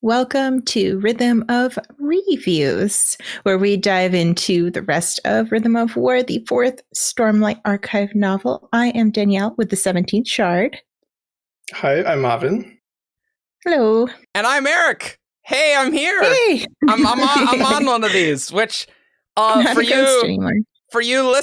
Welcome to Rhythm of Reviews, where we dive into the rest of Rhythm of War, the fourth Stormlight Archive novel. I am Danielle with the 17th Shard. Hi, I'm Marvin. Hello. And I'm Eric. Hey, I'm here. Hey. I'm on one of these, which for you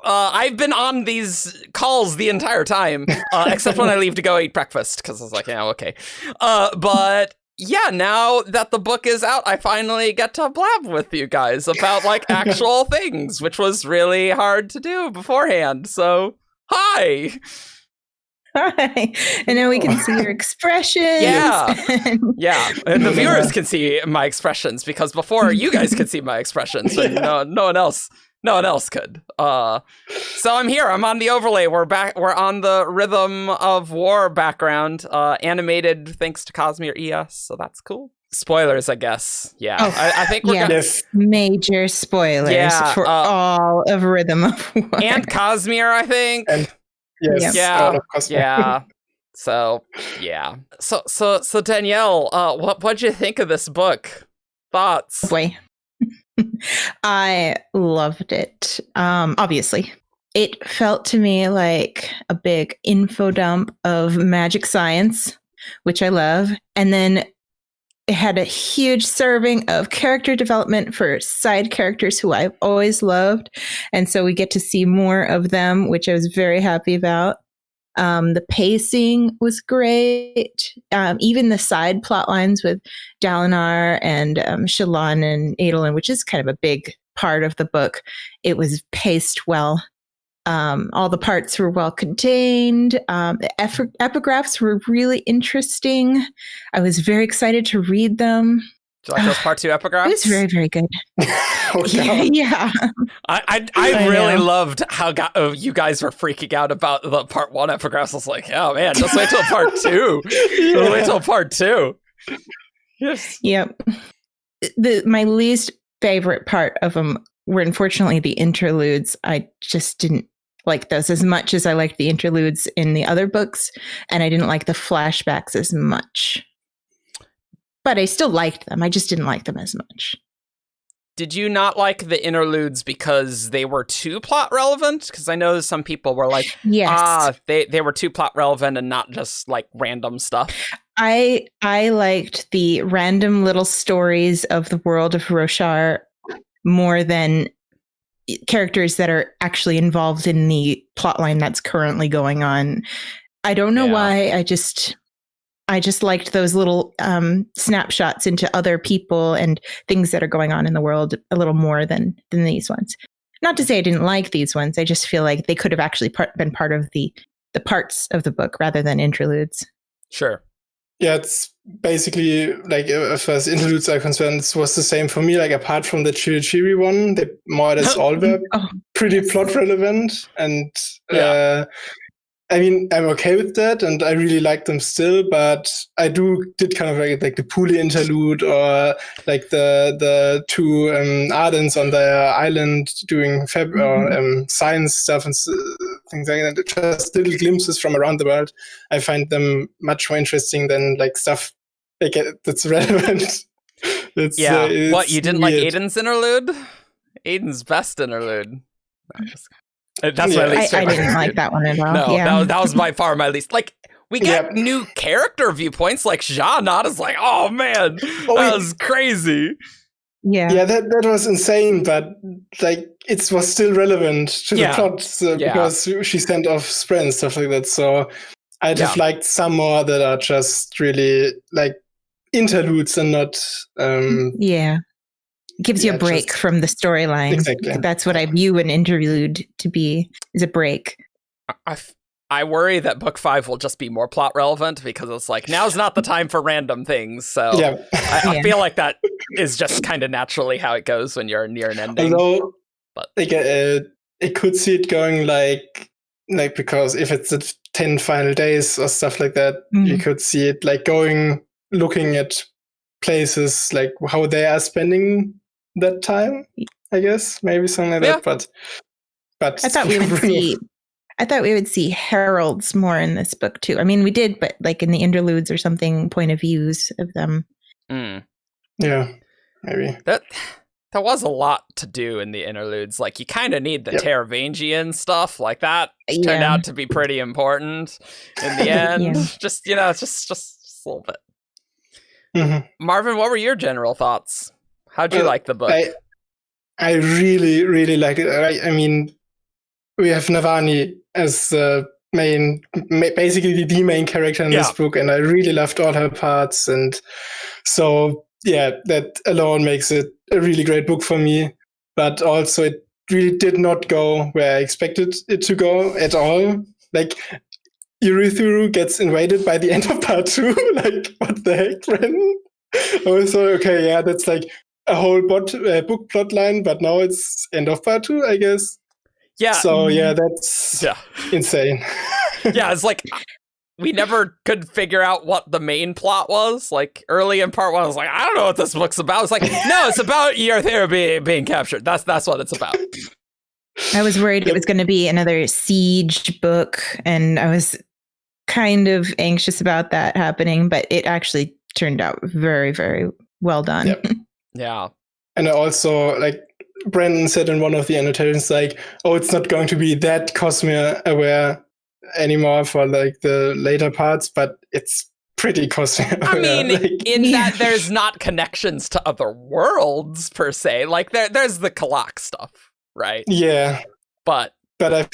I've been on these calls the entire time, except when I leave to go eat breakfast, because I was like, yeah, okay. But yeah, now that the book is out, I finally get to blab with you guys about like actual things, which was really hard to do beforehand. So, hi. Hi. And now we can see your expressions. Yeah. Yeah. And the viewers can see my expressions, because before you guys could see my expressions, and no one else could. So I'm here. I'm on the overlay. We're back. We're on the Rhythm of War background, animated thanks to Cosmere ES. So that's cool. Spoilers, I guess. Yeah. Oh, I think we're gonna... major spoilers for all of Rhythm of War. And Cosmere, I think. Yes. Yeah. So yeah. So Danielle, what'd you think of this book? Thoughts? Boy. I loved it. Obviously. It felt to me like a big info dump of magic science, which I love. And then it had a huge serving of character development for side characters who I've always loved. And so we get to see more of them, which I was very happy about. The pacing was great. Even the side plot lines with Dalinar and Shallan and Aidan, which is kind of a big part of the book, it was paced well. All the parts were well contained. The epigraphs were really interesting. I was very excited to read them. Do you like those part 2 epigraphs? It was very, very good. Yeah. I really loved how you guys were freaking out about the part 1 epigraphs. I was like, oh man, just wait till part 2. Just wait till part 2. Yes. Yep. My least favorite part of them were unfortunately the interludes. I just didn't like those as much as I liked the interludes in the other books, and I didn't like the flashbacks as much. But I still liked them. I just didn't like them as much. Did you not like the interludes because they were too plot relevant? Because I know some people were like, yes, they were too plot relevant and not just like random stuff. I liked the random little stories of the world of Roshar more than characters that are actually involved in the plotline that's currently going on. I don't know why. I just liked those little snapshots into other people and things that are going on in the world a little more than these ones. Not to say I didn't like these ones. I just feel like they could have actually been part of the parts of the book rather than interludes. Sure. Yeah, it's basically like as far as interludes are concerned, it was the same for me. Like apart from the Chiri one, they more or less all were pretty plot relevant. And I mean, I'm okay with that, and I really like them still. But I did kind of like the Puli interlude, or like the two Ardens on their island doing science stuff and things like that. Just little glimpses from around the world. I find them much more interesting than like stuff like that's relevant. What, you didn't like Aidan's interlude? Aidan's best interlude. That's my least favorite. I didn't like that one at all. No, that was by far my least. Like, we get new character viewpoints. Like, Sha-Not is like, oh man, that was crazy. Yeah, that was insane, but like it was still relevant to the plot because she sent off Spren and stuff like that. So I'd have liked some more that are just really like interludes and not. Gives you a break from the storyline. Exactly. That's what I view an interlude to be, is a break. I worry that book 5 will just be more plot relevant, because it's like, now's not the time for random things. So I feel like that is just kind of naturally how it goes when you're near an ending. Although, like, it could see it going like because if it's the 10 final days or stuff like that, you could see it like looking at places like how they are spending that time, I guess, maybe something like that. But I thought we would see heralds more in this book too. I mean, we did, but like in the interludes or something, point of views of them Yeah, maybe. There was a lot to do in the interludes. Like, you kind of need the Teravangian stuff. Like, that turned out to be pretty important in the end. Just, just a little bit. Mm-hmm. Marvin, what were your general thoughts? How'd you like the book? I really, really like it. I mean, we have Navani as basically the main character in this book, and I really loved all her parts. And so, that alone makes it a really great book for me. But also, it really did not go where I expected it to go at all. Like, Urithuru gets invaded by the end of part 2. Like, what the heck, Brennan? I was so, okay, that's like a whole book plot line, but now it's end of part 2, I guess. Yeah. So, that's insane. It's like, we never could figure out what the main plot was. Like, early in part 1, I was like, I don't know what this book's about. It's like, no, it's about Urithuru being captured. That's what it's about. I was worried it was going to be another siege book, and I was kind of anxious about that happening, but it actually turned out very, very well done. Yep. Yeah. And I also, like Brandon said in one of the annotations, like, oh, it's not going to be that Cosmere aware anymore for like the later parts, but it's pretty Cosmere aware. I mean, in that there's not connections to other worlds per se. Like, there's the Kalak stuff, right? Yeah. But I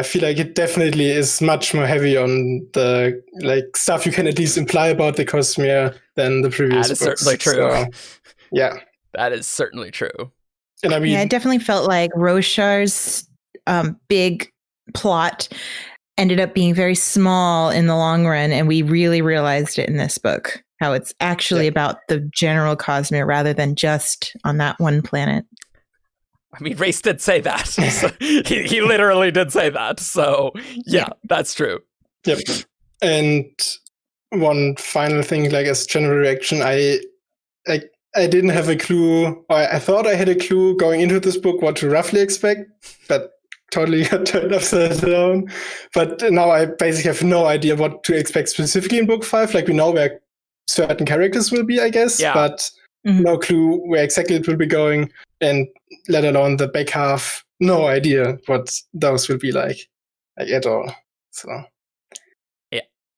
feel like it definitely is much more heavy on the like stuff you can at least imply about the Cosmere than the previous books. That is certainly true. So, that is certainly true. And I mean, it definitely felt like Roshar's big plot ended up being very small in the long run, and we really realized it in this book, how it's actually about the general Cosmere rather than just on that one planet. I mean, Race did say that. So he literally did say that. So, that's true. Yep. And one final thing, like as general reaction, I didn't have a clue, or I thought I had a clue going into this book what to roughly expect, but totally got turned upside down. But now I basically have no idea what to expect specifically in book 5. Like, we know where certain characters will be, I guess, but no clue where exactly it will be going, and let alone the back half, no idea what those will be like at all. So,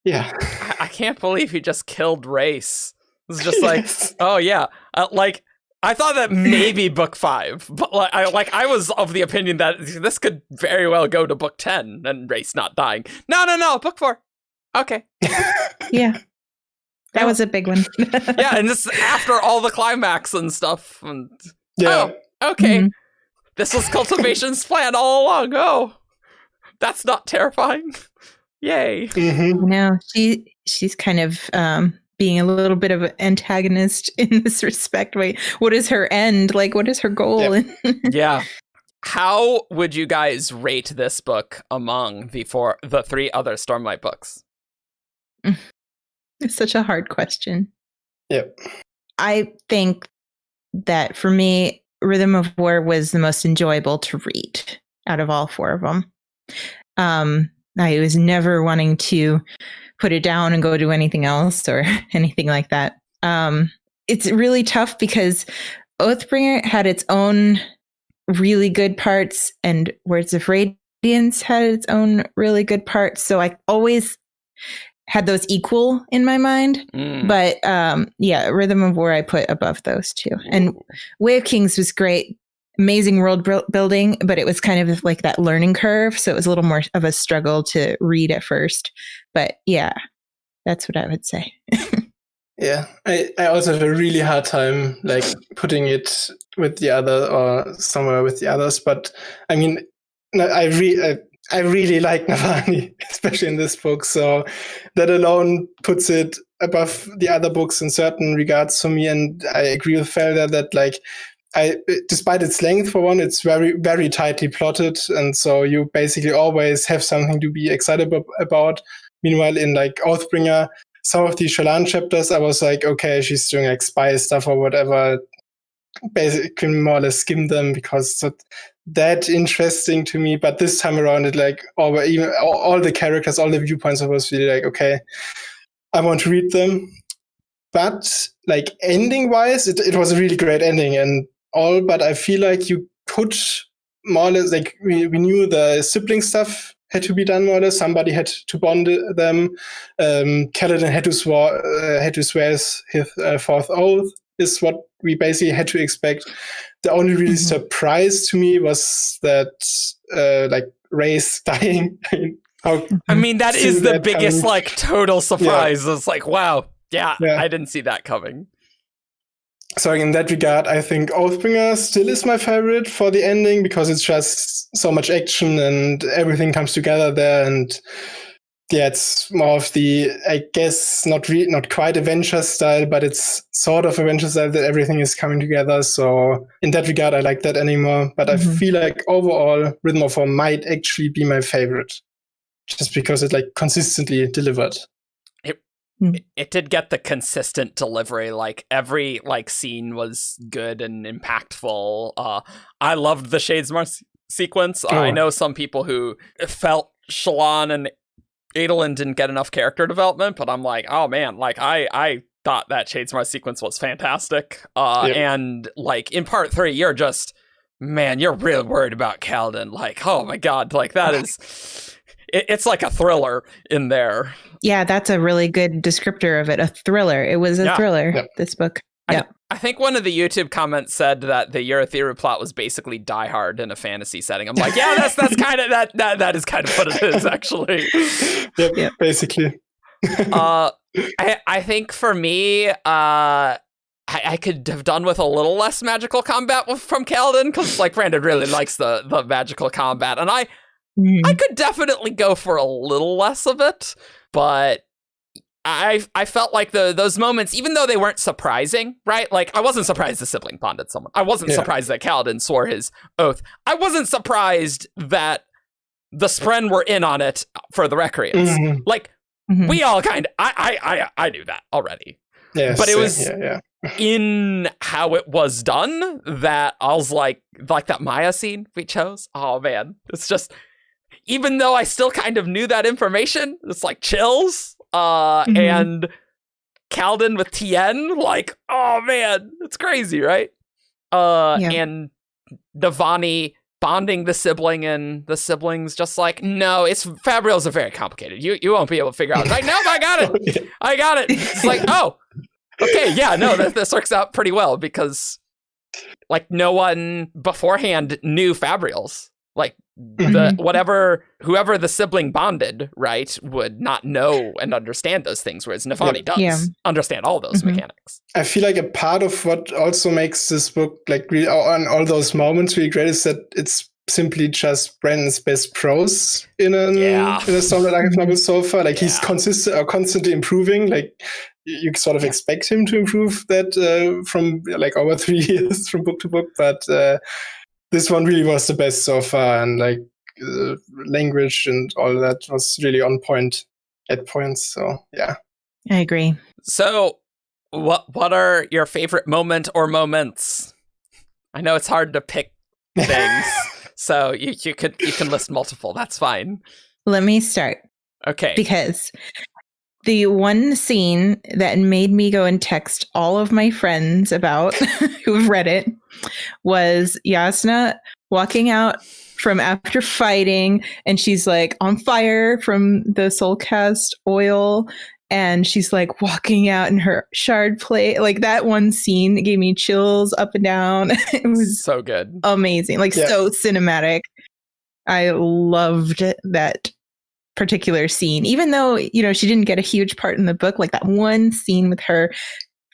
yeah. I can't believe he just killed Race. It's just like, oh yeah, like I thought that maybe book 5, but I was of the opinion that this could very well go to book 10 and Race not dying. No, book 4. Okay. Yeah. That was a big one. And this after all the climax and stuff. And okay. Mm-hmm. This was Cultivation's plan all along. Oh, that's not terrifying. Yay. Mm-hmm. No, she's kind of being a little bit of an antagonist in this respect. Wait, what is her end? Like, what is her goal? Yeah. How would you guys rate this book among the 3 other Stormlight books? It's such a hard question. Yep. I think that for me, Rhythm of War was the most enjoyable to read out of all 4 of them. I was never wanting to put it down and go do anything else or anything like that. It's really tough because Oathbringer had its own really good parts and Words of Radiance had its own really good parts. So I always had those equal in my mind. But Rhythm of War I put above those 2. And Way of Kings was great. Amazing world building, but it was kind of like that learning curve. So it was a little more of a struggle to read at first. But that's what I would say. Yeah, I also have a really hard time like putting it with the other or somewhere with the others. But I mean, I really like Navani, especially in this book. So that alone puts it above the other books in certain regards for me. And I agree with Felder that like, despite its length, for one, it's very, very tightly plotted. And so you basically always have something to be excited about. Meanwhile, in like Oathbringer, some of these Shallan chapters, I was like, okay, she's doing like spy stuff or whatever. Basically, more or less skim them because it's not that interesting to me. But this time around, it like all the characters, all the viewpoints, I was really like, okay, I want to read them. But like ending wise, it was a really great ending and all, but I feel like you could more or less, like we knew the sibling stuff had to be done more or less. Somebody had to bond them. Kaladin had to swear his fourth oath, is what we basically had to expect. The only really surprise to me was that like Rey's dying. I mean, that is the biggest like total surprise. It's like, wow, yeah, I didn't see that coming. So in that regard, I think Oathbringer still is my favorite for the ending because it's just so much action and everything comes together there. And yeah, it's more of the, I guess, not quite Avengers style, but it's sort of Avengers style that everything is coming together. So in that regard, I like that ending more. But I feel like overall, Rhythm of War might actually be my favorite, just because it like consistently delivered. It did get the consistent delivery. Like every like scene was good and impactful. I loved the Shadesmar sequence. I know some people who felt Shallan and Aidan didn't get enough character development, but I'm like, oh man, like I thought that Shadesmar sequence was fantastic. And like in part 3, you're just, man, you're really worried about Kaladin. Like, oh my god, like that is. It's like a thriller in there. Yeah, that's a really good descriptor of it. A thriller. It was a thriller, this book. Yeah. I think one of the YouTube comments said that the Urithiru plot was basically Die Hard in a fantasy setting. I'm like, yeah, that's kind of that is kind of what it is, actually. Yep. Basically. I think for me, I could have done with a little less magical combat from Kaladin, because like Brandon really likes the magical combat, and I could definitely go for a little less of it, but I felt like those moments, even though they weren't surprising, right? Like, I wasn't surprised the sibling bonded someone. I wasn't surprised that Kaladin swore his oath. I wasn't surprised that the Spren were in on it for the Recreants. Like, we all kind of, I knew that already. Yes, but it was in how it was done that I was like that Maya scene we chose. Oh, man. It's just... Even though I still kind of knew that information, it's like chills. And Kaladin with Tien, like, oh man, it's crazy, right? And Navani bonding the sibling, and the siblings just like, no, Fabrials are very complicated. You won't be able to figure out. It's like, no, I got it. I got it. It's like, oh, okay, yeah, no, this works out pretty well because like no one beforehand knew Fabrials. Like whoever the sibling bonded, right, would not know and understand those things, whereas Navani does understand all those mechanics. I feel like a part of what also makes this book like really on all those moments really great is that it's simply just Brandon's best prose in a Stormlight Archive novel so far. Like he's constantly improving. Like you sort of expect him to improve that from like over 3 years from book to book, but this one really was the best so far, and like language and all that was really on point at points. So yeah, I agree. So what are your favorite moment or moments? I know it's hard to pick things, so you can list multiple. That's fine. Let me start. Okay. Because the one scene that made me go and text all of my friends about who've read it was Yasna walking out from after fighting, and she's like on fire from the soulcast oil, and she's like walking out in her shard plate. Like that one scene gave me chills up and down. It was so good. Amazing. Like so cinematic. I loved that particular scene, even though she didn't get a huge part in the book. Like that one scene with her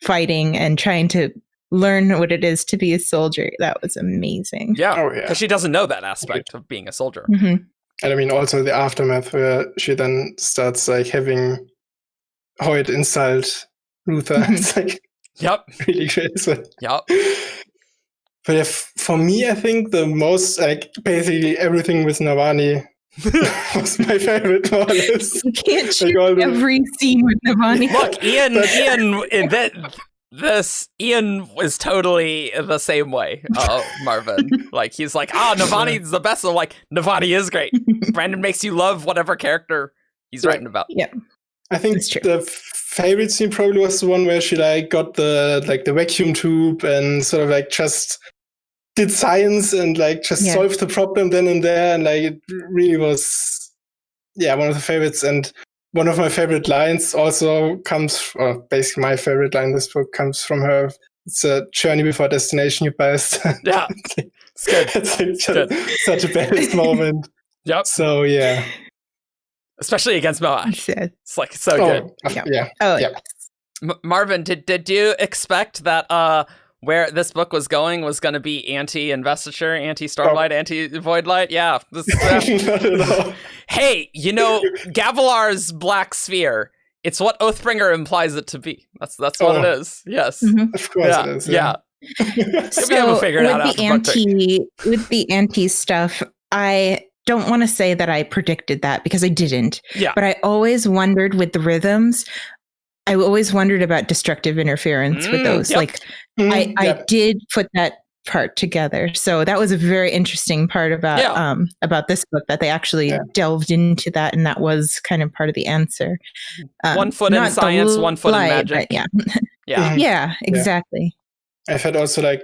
fighting and trying to learn what it is to be a soldier, that was amazing. Because she doesn't know that aspect of being a soldier. And I mean also the aftermath where she then starts like having Hoyt insult Luther. It's like really great. So. But yeah, for me, I think the most, like, basically everything with Navani was my favorite one. You can't choose like every scene with Navani. Look, Ian was totally the same way, Marvin. Like, he's like, Navani's the best. So, like, Navani is great. Brandon makes you love whatever character he's writing about. Yeah. I think the favorite scene probably was the one where she like got the vacuum tube and sort of like just did science and like just solved the problem then and there, and like it really was one of the favorites. And one of my favorite lines also comes, or basically my favorite line in this book comes from her. It's a journey before destination, you best. Yeah, it's good. It's like such a best moment. Yep. So yeah, especially against Moash. It's like so good. Yeah. Marvin, did you expect that where this book was going to be anti-investiture, anti-stormlight, anti-voidlight? Yeah. Not at all. Hey, Gavilar's black sphere. It's what Oathbringer implies it to be. That's what it is. Yes. Mm-hmm. Of course it is. Yeah. So with the anti stuff, I don't want to say that I predicted that because I didn't. Yeah. But I always wondered with the rhythms, I always wondered about destructive interference with those. Yep. Like I did put that part together. So that was a very interesting part about this book, that they actually delved into that, and that was kind of part of the answer. 1 foot in science, 1 foot in magic. Yeah, exactly. I've had also like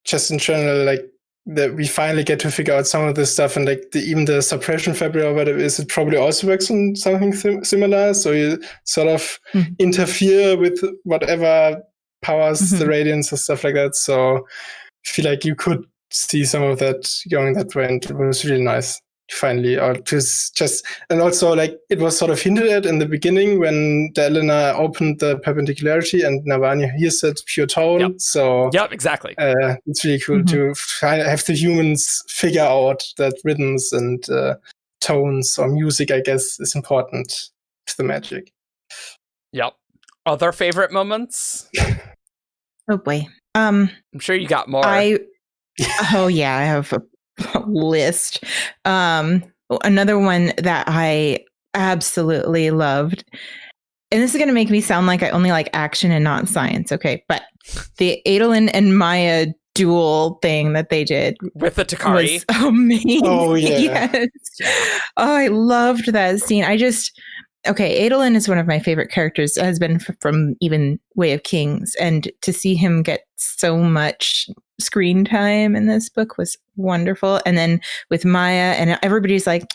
just in general like that we finally get to figure out some of this stuff, and like even the suppression fabric or whatever is, it probably also works on something similar. So you sort of interfere with whatever powers the radiance or stuff like that. So I feel like you could see some of that going that way, and it was really nice finally. Or just and also like it was sort of hinted at in the beginning when the Elena opened the perpendicularity and Navani hears that pure tone. So exactly. It's really cool to have the humans figure out that rhythms and tones or music, I guess, is important to the magic. Yep. Other favorite moments? Oh boy. I'm sure you got more. I have a list. Another one that I absolutely loved, and this is going to make me sound like I only like action and not science, okay? But the Aidan and Maya duel thing that they did with the Takari was amazing. Oh yeah. Yes. Oh, I loved that scene. Aidan is one of my favorite characters, has been from even Way of Kings, and to see him get so much screen time in this book was wonderful. And then with Maya, and everybody's like,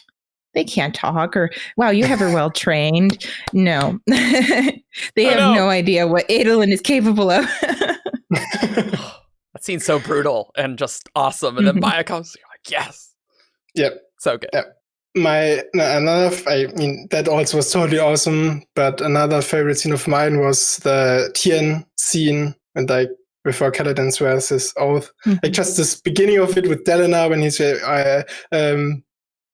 they can't talk, or wow, you have her well trained. No, they have no idea what Aidan is capable of. That scene's so brutal and just awesome. And then Maya comes, you're like, yes. Yep. So good. Yep. That also was totally awesome, but another favorite scene of mine was the Tien Scene, and like before Kaladin swears his oath, like just this beginning of it with Delena when he said,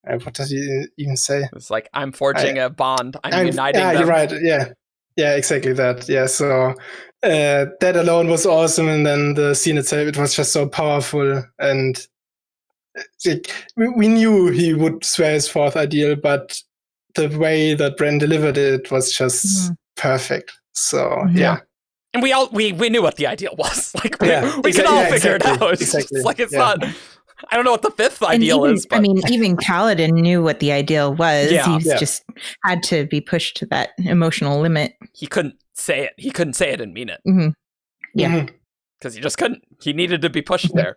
what does he even say? It's like, I'm forging a bond. I'm uniting them. You're right. Yeah, exactly that. Yeah, so that alone was awesome, and then the scene itself, it was just so powerful, and we knew he would swear his fourth ideal, but the way that Bren delivered it was just perfect. So yeah. And we knew what the ideal was. Like we can all figure it out. Exactly. It's like it's not. I don't know what the fifth ideal is. But. I mean, even Kaladin knew what the ideal was. He just had to be pushed to that emotional limit. He couldn't say it. He couldn't say it and mean it. Yeah, because he just couldn't. He needed to be pushed there.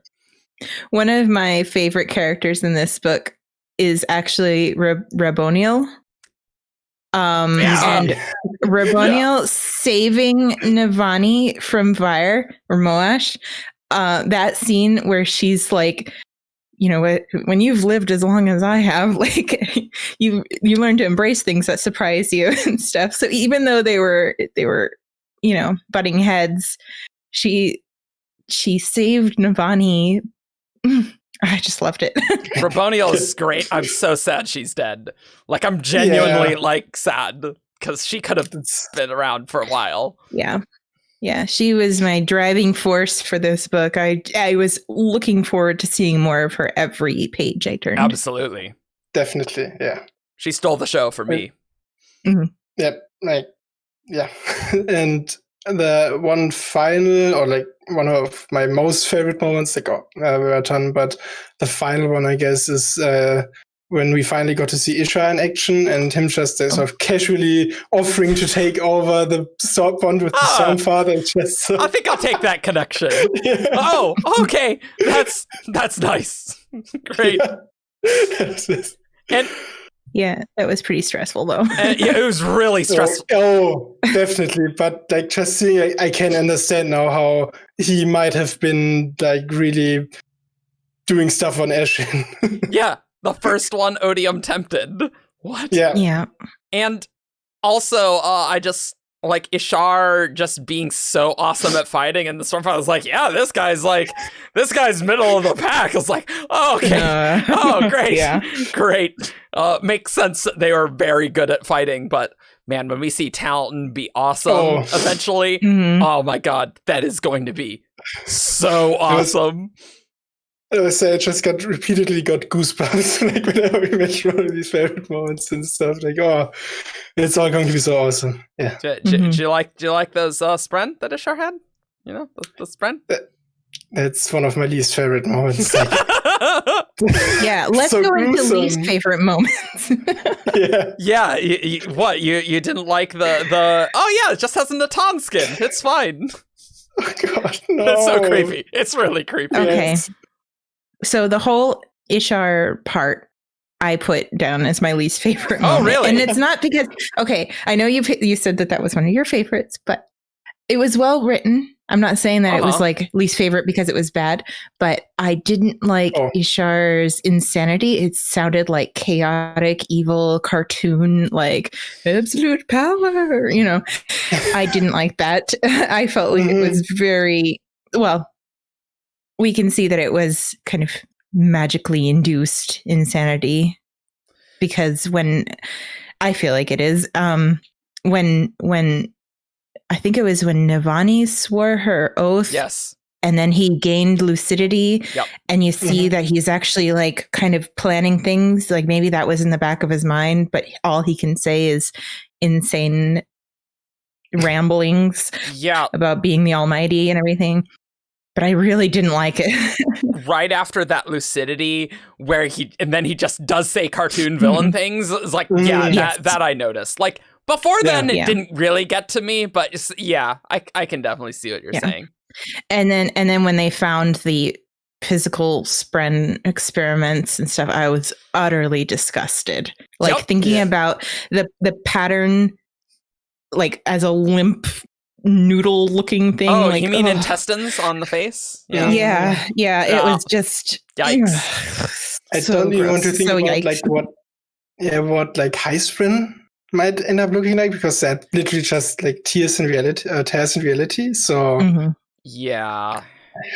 One of my favorite characters in this book is actually Raboniel. And Raboniel saving Navani from Vyre or Moash. That scene where she's like, when you've lived as long as I have, like you learn to embrace things that surprise you and stuff. So even though they were butting heads, she saved Navani. I just loved it. Raboniel is great. I'm so sad she's dead. Like I'm genuinely sad because she could have been around for a while. Yeah, she was my driving force for this book. I was looking forward to seeing more of her every page I turned. Absolutely. Definitely, yeah. She stole the show for me. Yep, and the one final, or like one of my most favorite moments, were done, but the final one, I guess, is when we finally got to see Ishar in action and him just sort of casually offering to take over the bond with the Stormfather. I think I'll take that connection. Yeah. Oh, okay. That's nice. Great. Yeah. And yeah, that was pretty stressful though. Yeah, it was really stressful. Oh, definitely. But like just seeing, I can understand now how he might have been like really doing stuff on Ashen. Yeah, the first one, Odium Tempted. What? Yeah. And also, I just like Ishar just being so awesome at fighting, and the Stormfather was like, yeah, this guy's middle of the pack. I was like, oh, okay. Oh, great. Yeah. Great. Makes sense that they were very good at fighting, but man, when we see Talon be awesome eventually, oh my god, that is going to be so awesome. I just repeatedly got goosebumps like whenever we mention one of these favorite moments and stuff. Like, it's all going to be so awesome. Yeah. Do you like those spren that Ishar had? You know, the spren? That's one of my least favorite moments. Like, yeah, let's go into least favorite moments. Yeah. What you didn't like the? Oh yeah, it just has a Natan skin. It's fine. Oh god, no! It's so creepy. It's really creepy. Okay. Yes. So the whole Ishar part I put down as my least favorite moment. Oh, really? And it's not because, okay, I know you said that was one of your favorites, but it was well written. I'm not saying that it was like least favorite because it was bad, but I didn't like Ishar's insanity. It sounded like chaotic, evil cartoon, like absolute power, you know. I didn't like that. I felt like it was very, well, we can see that it was kind of magically induced insanity because when I feel like it is, when I think it was when Navani swore her oath. Yes. And then he gained lucidity. Yep. And you see that he's actually like kind of planning things. Like maybe that was in the back of his mind, but all he can say is insane ramblings about being the Almighty and everything. But I really didn't like it. Right after that lucidity where he just does say cartoon villain things. It's like, that I noticed. Like before then it didn't really get to me, but I can definitely see what you're saying. And then when they found the physical spren experiments and stuff, I was utterly disgusted. Like thinking about the pattern like as a limp noodle looking thing. Oh, like, you mean intestines on the face? Yeah. It was just yikes. I don't even want to think about like what like high spren might end up looking like, because that literally just like tears in reality. So yeah,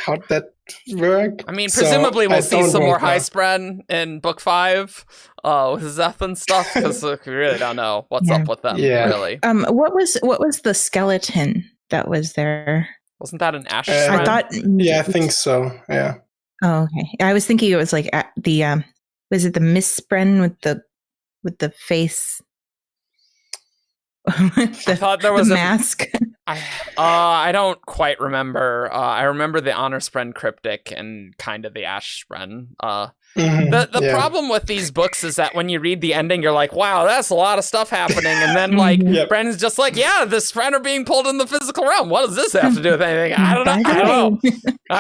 how'd that work? I mean, presumably we'll see some more high spren in book 5 with Zeth and stuff, because we really don't know what's up with them. Really. What was the skeleton that was there? Wasn't that an ash spren? I thought. Yeah, I think so. Yeah. Oh, okay. I was thinking it was like was it the misspren with the face? I thought there was a mask. I don't quite remember. I remember the honor spren cryptic and kind of the ash spren. The problem with these books is that when you read the ending, you're like, wow, that's a lot of stuff happening. And then like Brennan's just like, yeah, the spren are being pulled in the physical realm. What does this have to do with anything? I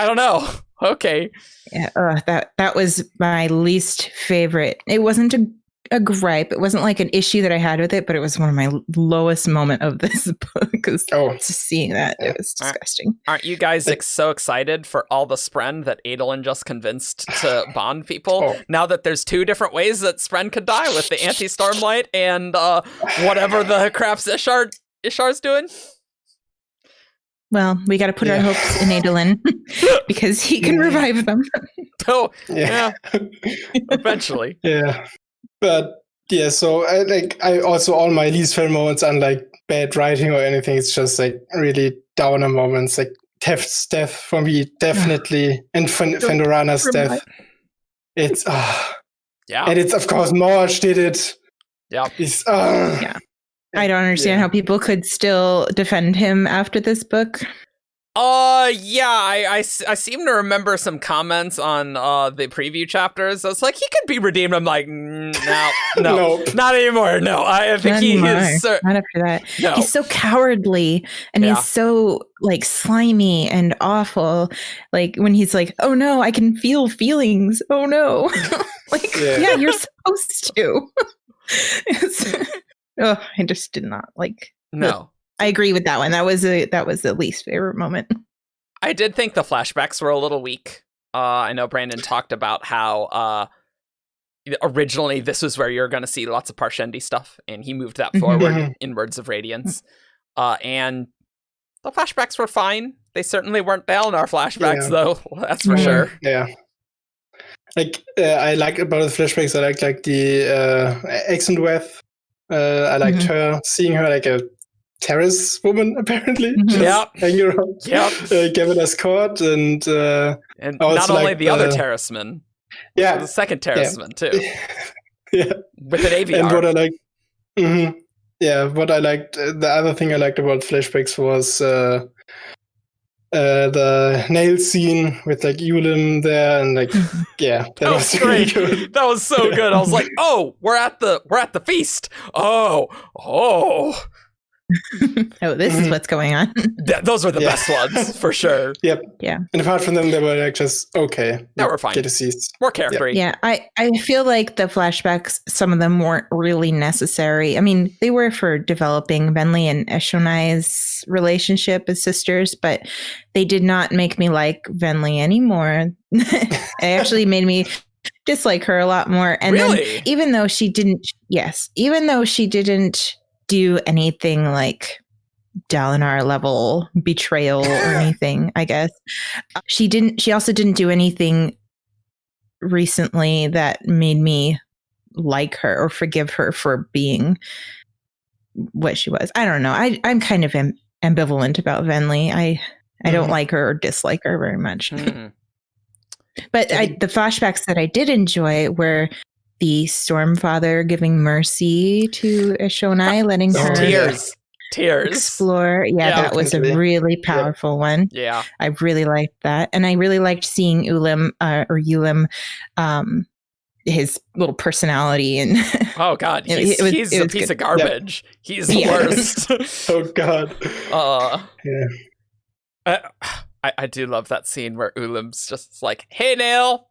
don't know. Okay. Yeah, that was my least favorite. It wasn't a gripe. It wasn't like an issue that I had with it, but it was one of my lowest moment of this book. Because just seeing that, it was disgusting. Aren't you guys so excited for all the spren that Aidan just convinced to bond people? Now that there's 2 different ways that spren could die, with the anti-stormlight and whatever the craps Ishar's doing. Well, we got to put our hopes in Aidan because he can revive them. Oh, yeah. Eventually. Yeah. But so I also, all my least favorite moments, unlike bad writing or anything, it's just like really downer moments. Like Teft's death for me, definitely, and Fendorana's death. It's and it's of course Morge did it. Yeah. I don't understand how people could still defend him after this book. Yeah, I seem to remember some comments on the preview chapters. I was like, he could be redeemed. I'm like, no, Nope. not anymore. No, I think he is. Not after that. No. He's so cowardly and he's so like slimy and awful. Like when he's like, oh no, I can feel feelings. Oh no. Like, yeah, you're supposed to. I just did not like. No. I agree with that one. That was the least favorite moment. I did think the flashbacks were a little weak. I know Brandon talked about how originally this was where you're going to see lots of Parshendi stuff, and he moved that forward in Words of Radiance. And the flashbacks were fine. They certainly weren't Dalinar flashbacks, though. That's for sure. Yeah. Like I like about the flashbacks. I like the Exenweth. I liked her, seeing her like a terrace woman, apparently. Hanging around Gavila's court, and not only the other terraceman, the second terraceman too. With an AVR. And what I liked, what I liked, the other thing I liked about flashbacks was the nail scene with like Ulim there, and like that was great. Really good. That was so good. I was like, oh, we're at the feast. Oh. This is what's going on. Those were the best ones for sure. Yep. Yeah. And apart from them, they were like just okay. They were fine. Get to see more character. Yeah. I feel like the flashbacks, some of them weren't really necessary. I mean, they were for developing Venli and Eshonai's relationship as sisters, but they did not make me like Venli anymore. It actually made me dislike her a lot more. And then even though she didn't do anything like Dalinar level betrayal or anything, I guess. She also didn't do anything recently that made me like her or forgive her for being what she was. I don't know. I'm kind of ambivalent about Venli. I don't like her or dislike her very much. But the flashbacks that I did enjoy were the Stormfather giving mercy to Eshonai, letting her tears explore. That was a really powerful one. Yeah, I really liked that, and I really liked seeing Ulim, his little personality. And oh god, he's a piece of garbage. He's the worst. Oh god. I do love that scene where Ulim's just like, "Hey, Nail,"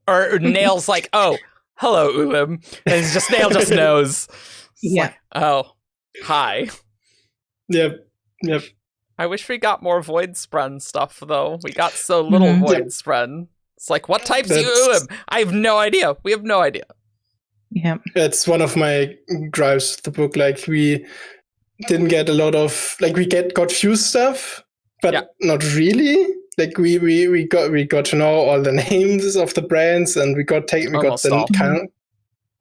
or Nail's like, "Oh, hello, Ulim," and Nail just knows. Like, oh, hi. Yep. I wish we got more Void Spren stuff, though. We got so little Void Spren. It's like, what type's you, Ulim? I have no idea. We have no idea. Yeah. It's one of my gripes with the book. Like, we didn't get a lot of, like, we got few stuff, but not really. Like we got to know all the names of the brands, and we got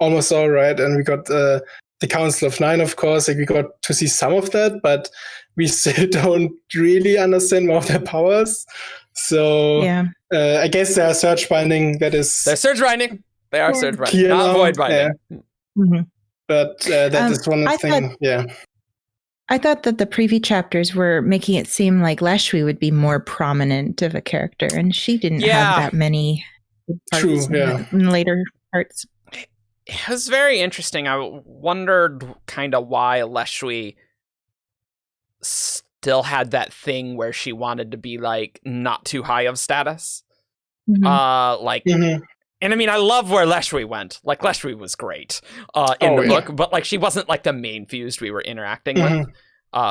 almost all right, and we got the Council of Nine, of course. Like we got to see some of that, but we still don't really understand more of their powers. So I guess they are surge binding. They're surge binding. They are surge binding, not void binding. But that is one thing. I thought that the preview chapters were making it seem like Leshwi would be more prominent of a character, and she didn't have that many parts in later parts. It was very interesting. I wondered kind of why Leshwi still had that thing where she wanted to be like not too high of status. And I mean, I love where Leshwi went. Like, Leshwi was great in the book, but like she wasn't like the main fused we were interacting with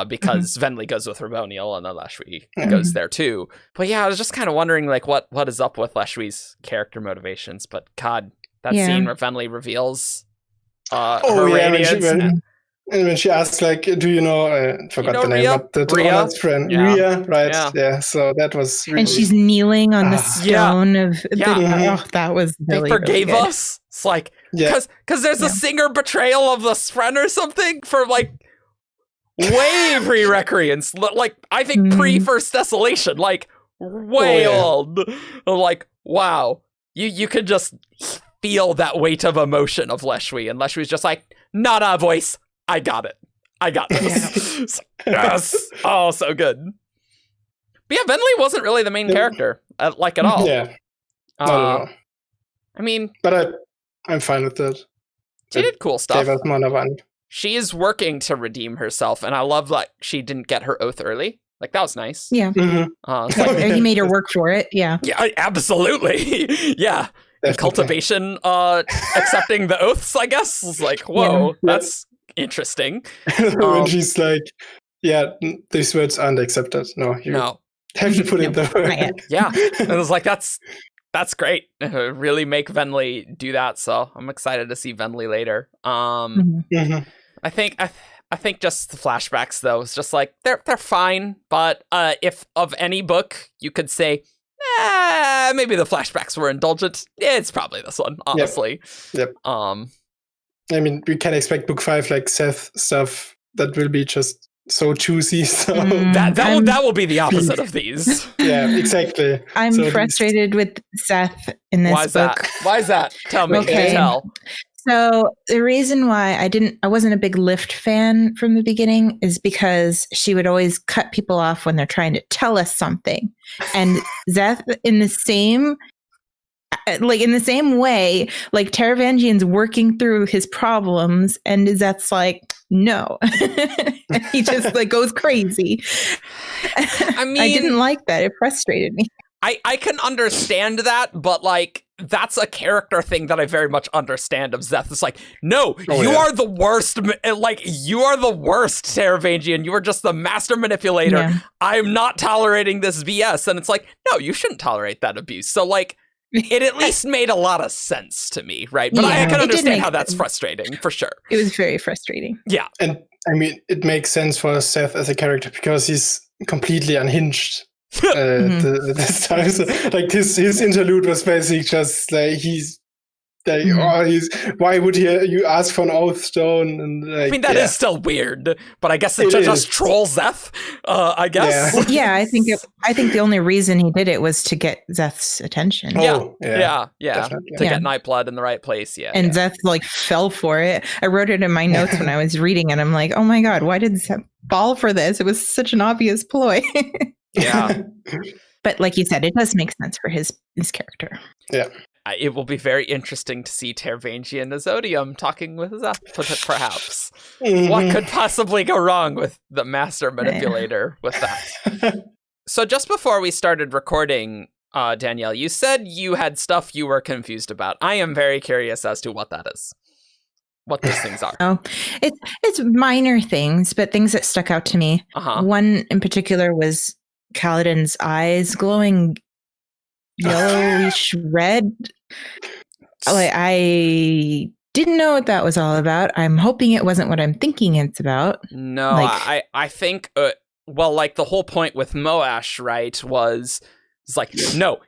because Venli goes with Raboniel and then Leshwi goes there too. But yeah, I was just kind of wondering like what is up with Leshwi's character motivations. But God, that scene where Venli reveals her radiance. And when she asked, like, do you know, I forgot the name, but the Ria? Friend, Ria, right? Yeah. So that was really... And she's kneeling on the stone of... that was really, they forgave really us. It's like, because there's a singer betrayal of the Spren or something for, like, way pre-Recreance. Like, I think pre-First Desolation. Like, way old. I'm like, wow. You could just feel that weight of emotion of Leshwi. And Leshwi's just like, not a voice. I got it. I got this. Yes. Oh, so good. But yeah, Venli wasn't really the main character, at all. Yeah. Not at all. I mean... But I'm fine with that. She did cool stuff. Gave us more Navan. She is working to redeem herself, and I love that she didn't get her oath early. Like, that was nice. Yeah. Mm-hmm. He made her work for it. Yeah. Yeah, absolutely. Yeah. The cultivation accepting the oaths, I guess, is like, whoa, that's interesting. When she's like, yeah, these words aren't accepted. No, you have to put it there. Yeah. And it was like, that's great. Really make Venli do that. So I'm excited to see Venli later. I think just the flashbacks though is just like they're fine, but if of any book you could say maybe the flashbacks were indulgent, it's probably this one, honestly. Yep. I mean, we can expect book 5 like Seth stuff that will be just so juicy. So that will be the opposite of these. Yeah, exactly. I'm frustrated with Seth in this book. Why is that? Tell me. Okay. Tell. So the reason why I wasn't a big Lift fan from the beginning is because she would always cut people off when they're trying to tell us something. And Zeth in the same way, like Taravangian's working through his problems and Zeth's like, no. He just like goes crazy. I mean, I didn't like that. It frustrated me. I can understand that, but like that's a character thing that I very much understand of Zeth. It's like, no, you are the worst. Like, you are the worst, Taravangian. You are just the master manipulator. Yeah. I'm not tolerating this BS. And it's like, no, you shouldn't tolerate that abuse. So like, it at least made a lot of sense to me, right? But I can understand how that's frustrating, for sure. It was very frustrating. Yeah. And I mean, it makes sense for Seth as a character because he's completely unhinged. This time, so, like his interlude was basically just like he's like, why would you ask for an oath stone? And like, I mean that is still weird, but I guess it just trolls Zeth. I guess. Yeah, I think the only reason he did it was to get Zeth's attention. To get Nightblood in the right place. Yeah, and Zeth like fell for it. I wrote it in my notes when I was reading it. I'm like, oh my god, why did Zeth fall for this? It was such an obvious ploy. Yeah. But like you said, it does make sense for his character. Yeah. It will be very interesting to see Taravangian as Odium talking with Zeth, perhaps. What could possibly go wrong with the master manipulator with that? So just before we started recording, Danielle, you said you had stuff you were confused about. I am very curious as to what that is. What those things are. Oh, it's minor things, but things that stuck out to me. One in particular was Kaladin's eyes glowing yellowish red. Like, I didn't know what that was all about. I'm hoping it wasn't what I'm thinking it's about. No, I think, like the whole point with Moash, right, was it's like, no,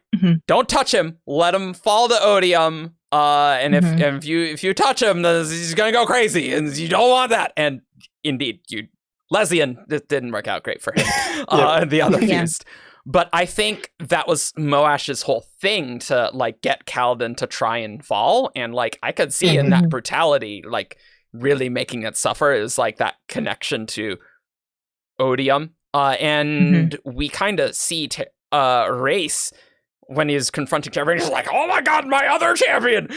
don't touch him. Let him fall to Odium. And if you touch him, then he's gonna go crazy, and you don't want that. And indeed, Lezian, it didn't work out great for him. The other fused. But I think that was Moash's whole thing to like get Kaladin to try and fall. And like I could see in that brutality, like really making it suffer is like that connection to Odium. And we kind of see Race when he's confronting Taravangian, he's like, oh my god, my other champion.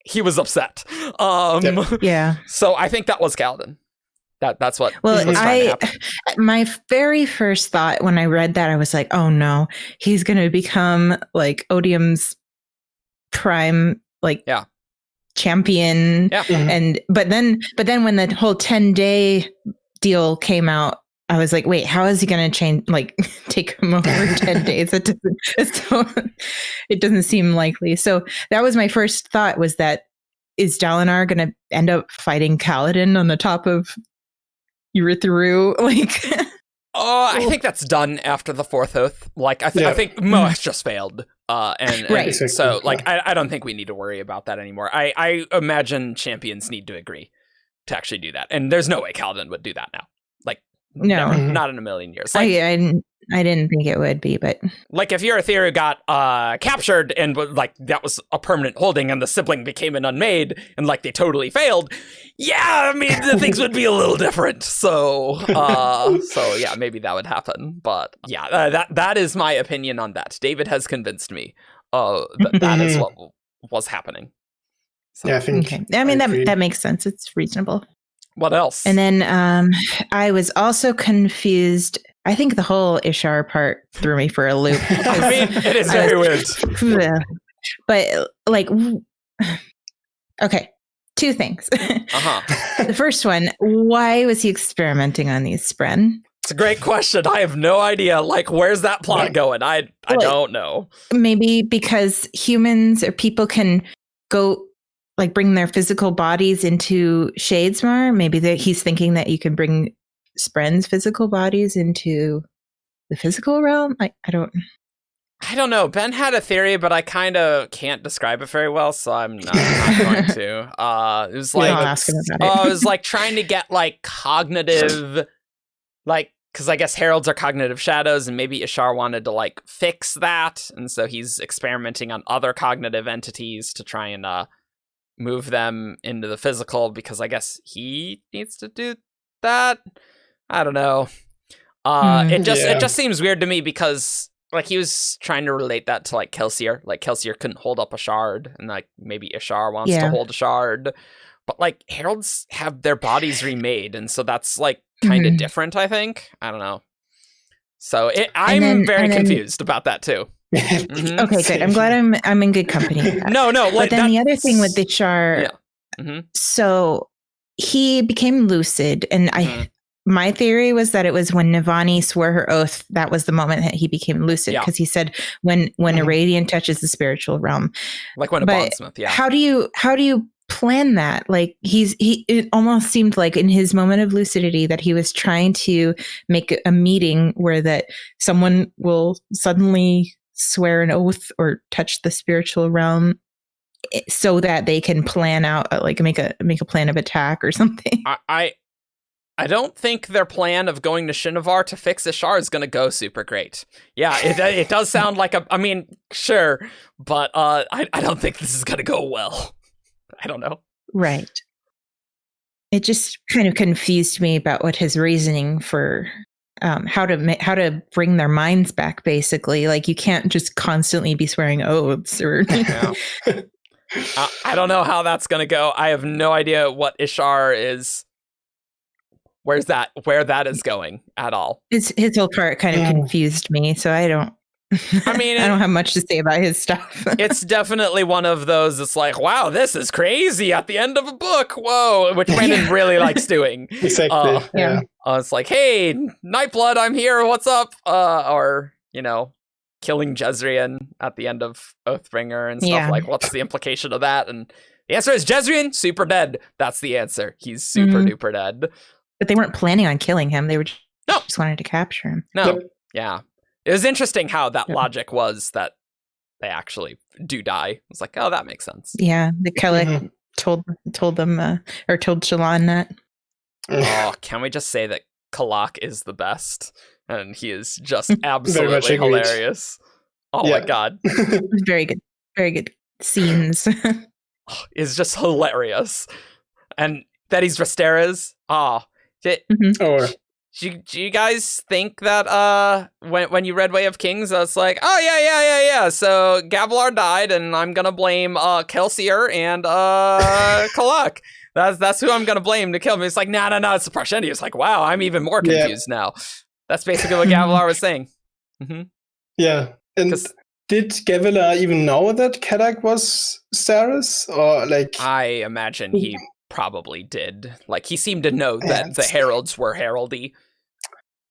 He was upset. So I think that was Kaladin. That's what was trying to happen. My very first thought when I read that, I was like, oh no, he's going to become like Odium's prime, like champion. Yeah. But then when the whole 10-day deal came out, I was like, wait, how is he going to change, like take him over 10 days? It doesn't seem likely. So that was my first thought, was that, is Dalinar going to end up fighting Kaladin on the top of Urithiru? Like, I think that's done after the fourth oath. Like, I think Moash just failed. And so like, I don't think we need to worry about that anymore. I imagine champions need to agree to actually do that. And there's no way Kaladin would do that now. Like, no, never, not in a million years. Like, I didn't think it would be, but like if your theory got captured and like that was a permanent holding and the sibling became an unmade and like they totally failed, yeah, I mean the things would be a little different. So yeah, maybe that would happen. But yeah, that is my opinion on that. David has convinced me that is what was happening. So. Yeah, I think. Okay. I mean that makes sense. It's reasonable. What else? And then I was also confused. I think the whole Ishar part threw me for a loop. I mean, it is very weird. But like, okay, two things. The first one, why was he experimenting on these Spren? It's a great question. I have no idea. Like, where's that plot going? I don't know. Maybe because humans or people can go, like, bring their physical bodies into Shadesmar. Maybe he's thinking that you can bring Spren's physical bodies into the physical realm. I don't know. Ben had a theory, but I kind of can't describe it very well, so I'm not going to. It was like it was like trying to get like cognitive, like, because I guess heralds are cognitive shadows, and maybe Ishar wanted to like fix that, and so he's experimenting on other cognitive entities to try and move them into the physical, because I guess he needs to do that. I don't know. It just seems weird to me because like he was trying to relate that to like Kelsier. Like Kelsier couldn't hold up a shard, and like maybe Ishar wants to hold a shard. But like heralds have their bodies remade, and so that's like kind of different, I think. I don't know. So I'm very confused about that too. Okay, good. I'm glad I'm in good company. No, like, but then the other thing with Ishar, so he became lucid, and my theory was that it was when Navani swore her oath, that was the moment that he became lucid, because he said when a radiant touches the spiritual realm, like when a bondsmith. Yeah. How do you plan that? Like it almost seemed like in his moment of lucidity that he was trying to make a meeting where that someone will suddenly swear an oath or touch the spiritual realm so that they can plan out like make a plan of attack or something. I don't think their plan of going to Shinovar to fix Ishar is going to go super great. Yeah, it does sound like I mean, sure, but I don't think this is going to go well. I don't know. Right. It just kind of confused me about what his reasoning for how to bring their minds back. Basically, like you can't just constantly be swearing oaths or. I don't know how that's going to go. I have no idea what Ishar is. Where that is going at all. His whole part kind of confused me, so I don't have much to say about his stuff. It's definitely one of those that's like, wow, this is crazy at the end of a book. Whoa, which Brandon really likes doing. Exactly. It's like, hey, Nightblood, I'm here. What's up? Or, killing Jezrien at the end of Oathbringer and stuff. Like, what's the implication of that? And the answer is Jezrien, super dead. That's the answer. He's super duper dead. But they weren't planning on killing him. They were just wanted to capture him. No. Yep. Yeah. It was interesting how that logic was that they actually do die. It's like, oh, that makes sense. Yeah. The Kellic told them or told Shallan that. Oh, can we just say that Kalak is the best? And he is just absolutely hilarious. Oh my God. Very good. Very good scenes. It's just hilarious. And that he's Rhaesterys. Do you guys think that when you read Way of Kings, it's like, oh yeah. So Gavilar died, and I'm gonna blame Kelsier and Kalak. That's who I'm gonna blame to kill me. It's like, no, it's the Parshendi. It's like, wow, I'm even more confused now. That's basically what Gavilar was saying. Yeah, and did Gavilar even know that Kadak was Sterys, or like? I imagine he probably did. Like, he seemed to know that the heralds were heraldy.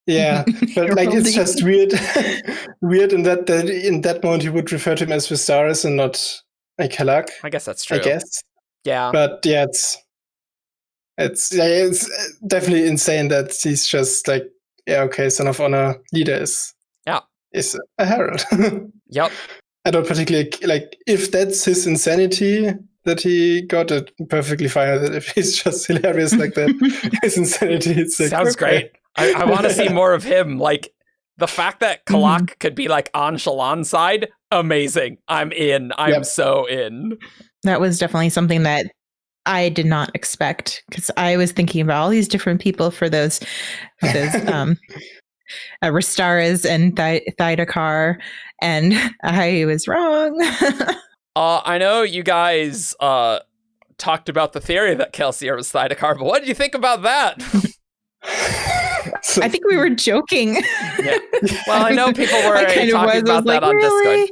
Yeah, but like it's just weird in that moment he would refer to him as Viserys and not a Kalak. I guess that's true. I guess. Yeah. But yeah, it's definitely insane that he's just like, yeah, okay, Son of Honor leader is a herald. Yep. I don't particularly like if that's his insanity that he got it perfectly fine. If he's just hilarious like that, his insanity. It's like, sounds great. I want to see more of him. Like, the fact that Kalak could be like on Shallan's side, amazing. I'm in. I'm so in. That was definitely something that I did not expect, because I was thinking about all these different people for those Rastaras and Thydakar, and I was wrong. I know you guys talked about the theory that Kelsier was Thydakar, but what did you think about that? I think we were joking. Yeah. Well, I know people were talking about that on Discord.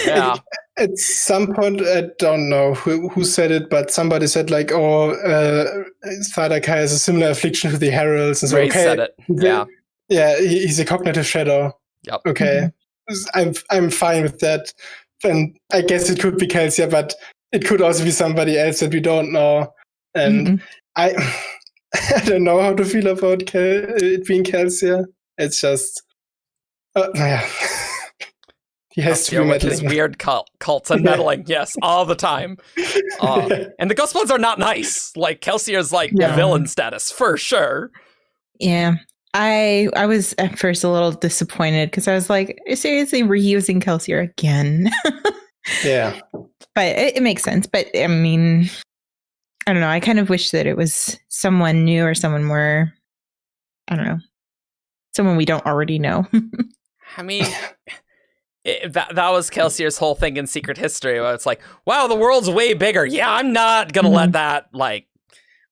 Yeah. At some point, I don't know who said it, but somebody said like, Thydakar has a similar affliction to the Heralds. And so, Ray said it. Yeah. Yeah, he's a cognitive shadow. Yep. Okay. I'm fine with that. And I guess it could be Kelsier, but it could also be somebody else that we don't know. And I don't know how to feel about it being Kelsier. It's just, yeah. He has to be with his weird cults and meddling, yes, all the time. And the Ghostbloods are not nice. Like, Kelsier's like villain status, for sure. Yeah. I was at first a little disappointed, because I was like, seriously, we're using Kelsier again. Yeah. But it makes sense. But I mean, I don't know. I kind of wish that it was someone new or someone more, I don't know, someone we don't already know. I mean, that was Kelsier's whole thing in Secret History, where it's like, wow, the world's way bigger. Yeah, I'm not going to let that, like,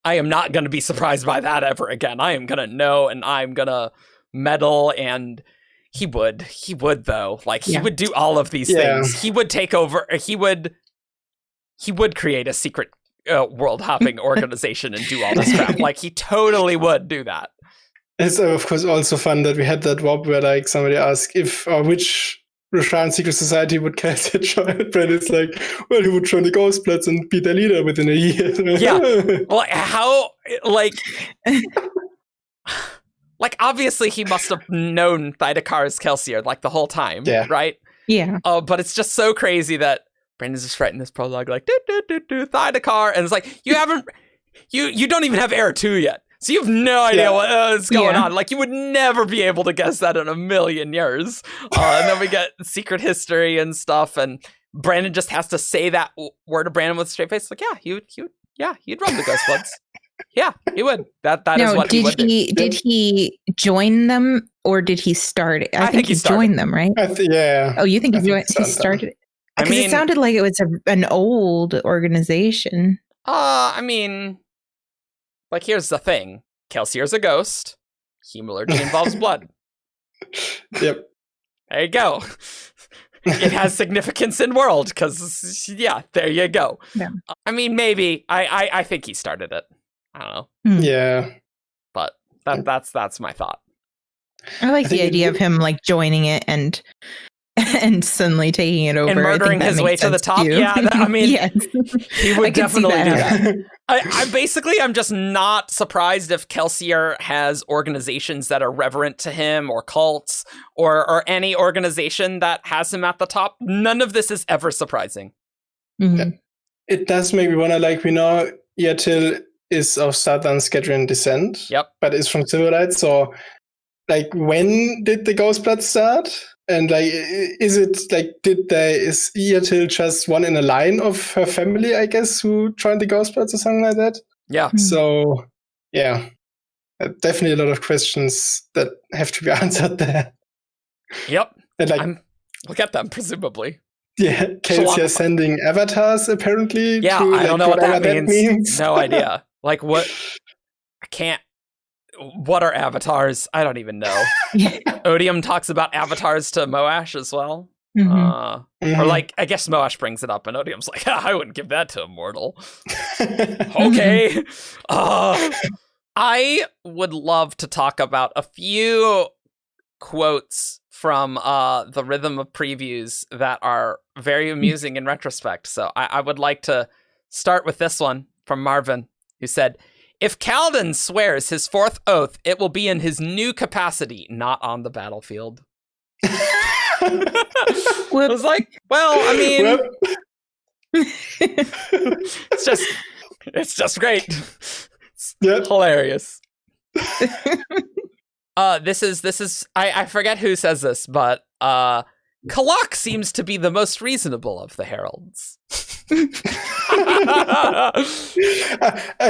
I am not going to be surprised by that ever again. I am going to know, and I'm going to meddle, and he would though. Like, he would do all of these things. He would take over. He would create a secret world hopping organization and do all this crap. Like, he totally would do that. It's of course also fun that we had that WoP where like somebody asked if which Roshan secret society would Kelsier join, but it's like, well, he would join the Ghostbloods and be their leader within a year. Yeah. Well, how, like obviously he must have known Thydakar's Kelsier like the whole time, right? Yeah. But it's just so crazy that Brandon's just writing this prologue like, Thydakar, and it's like, you don't even have Era 2 yet. So you have no idea what's going on. Like, you would never be able to guess that in a million years. And then we get Secret History and stuff, and Brandon just has to say that word to Brandon with a straight face. Like, he'd run the Ghostbloods. Yeah, he would. That is what he would do. Did he join them, or did he start it? I think he joined them, right? Yeah. Oh, you think he started it? Because it sounded like it was an old organization. I mean, like, here's the thing. Kelsier's a ghost. Hemalurgy involves blood. Yep. There you go. It has significance in world, because, there you go. Yeah. I mean, maybe. I think he started it. I don't know. Yeah. But that's my thought. I like the idea of him, like, joining it and suddenly taking it over and murdering his way to the top. Too. Yeah, I mean, yes. he would definitely do that. I'm just not surprised if Kelsier has organizations that are reverent to him, or cults, or any organization that has him at the top. None of this is ever surprising. Mm-hmm. It does make me wonder, like, we know Yatil is of Southern Skedron descent, but is from Silverlight, so, like, when did the Ghostblood start? And like, is Yatil just one in a line of her family, I guess, who joined the Ghostbloods or something like that? Yeah. So, definitely a lot of questions that have to be answered there. Yep. And like, look at them, presumably. Yeah, Kelsier sending avatars, apparently. Yeah, to, I don't know what that means. No idea. Like, what? What are avatars? I don't even know. Odium talks about avatars to Moash as well. Or like, I guess Moash brings it up and Odium's like, I wouldn't give that to a mortal. Okay. I would love to talk about a few quotes from the Rhythm of previews that are very amusing in retrospect. So I would like to start with this one from Marvin, who said, "If Kaladin swears his fourth oath, it will be in his new capacity, not on the battlefield." I was like, well, I mean, it's just great. It's hilarious. This is I forget who says this, but Kalak seems to be the most reasonable of the heralds. I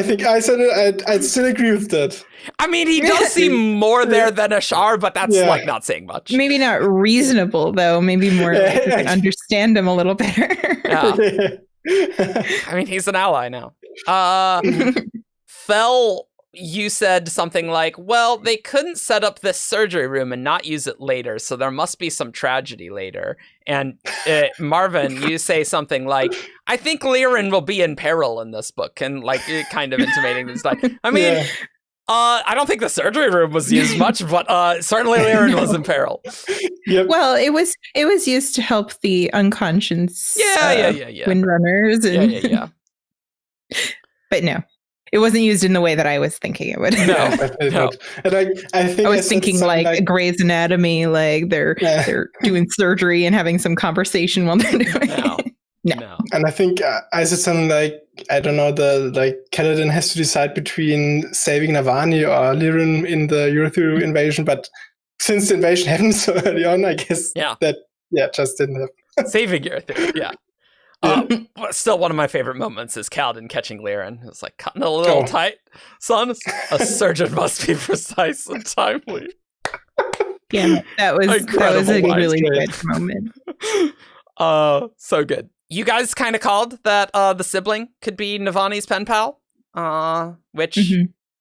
think I said it. I'd still agree with that. I mean, he does seem more there than Ashar, but that's like not saying much. Maybe not reasonable though. Maybe more like we can understand him a little better. Yeah. I mean, he's an ally now. Fel, you said something like, well, they couldn't set up this surgery room and not use it later, so there must be some tragedy later. And Marvin, you say something like, I think Liren will be in peril in this book, and like kind of intimating this. Like, I mean, I don't think the surgery room was used much, but certainly Liren was in peril. Yep. Well, it was used to help the unconscious windrunners. And Yeah. But no. It wasn't used in the way that I was thinking it would. No. And I think I was thinking like Grey's Anatomy, like they're doing surgery and having some conversation while they're doing it. No. And I think I said something like, I don't know, Kaladin has to decide between saving Navani or Liren in the Urithiru invasion, but since the invasion happened so early on, I guess that just didn't happen. Saving Urithiru, yeah. Still, one of my favorite moments is Kaladin catching Liren. It's like, cutting a little tight, son. A surgeon must be precise and timely. Yeah, that was a really good moment. So good. You guys kind of called that the sibling could be Navani's pen pal, which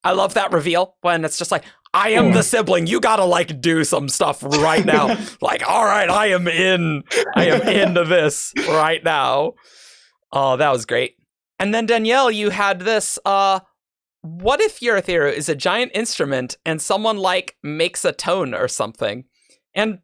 I love that reveal when it's just like, I am the sibling. You gotta like do some stuff right now. Like, all right, I am into this right now. Oh, that was great. And then Danielle, you had this. What if Urithiru is a giant instrument and someone like makes a tone or something? And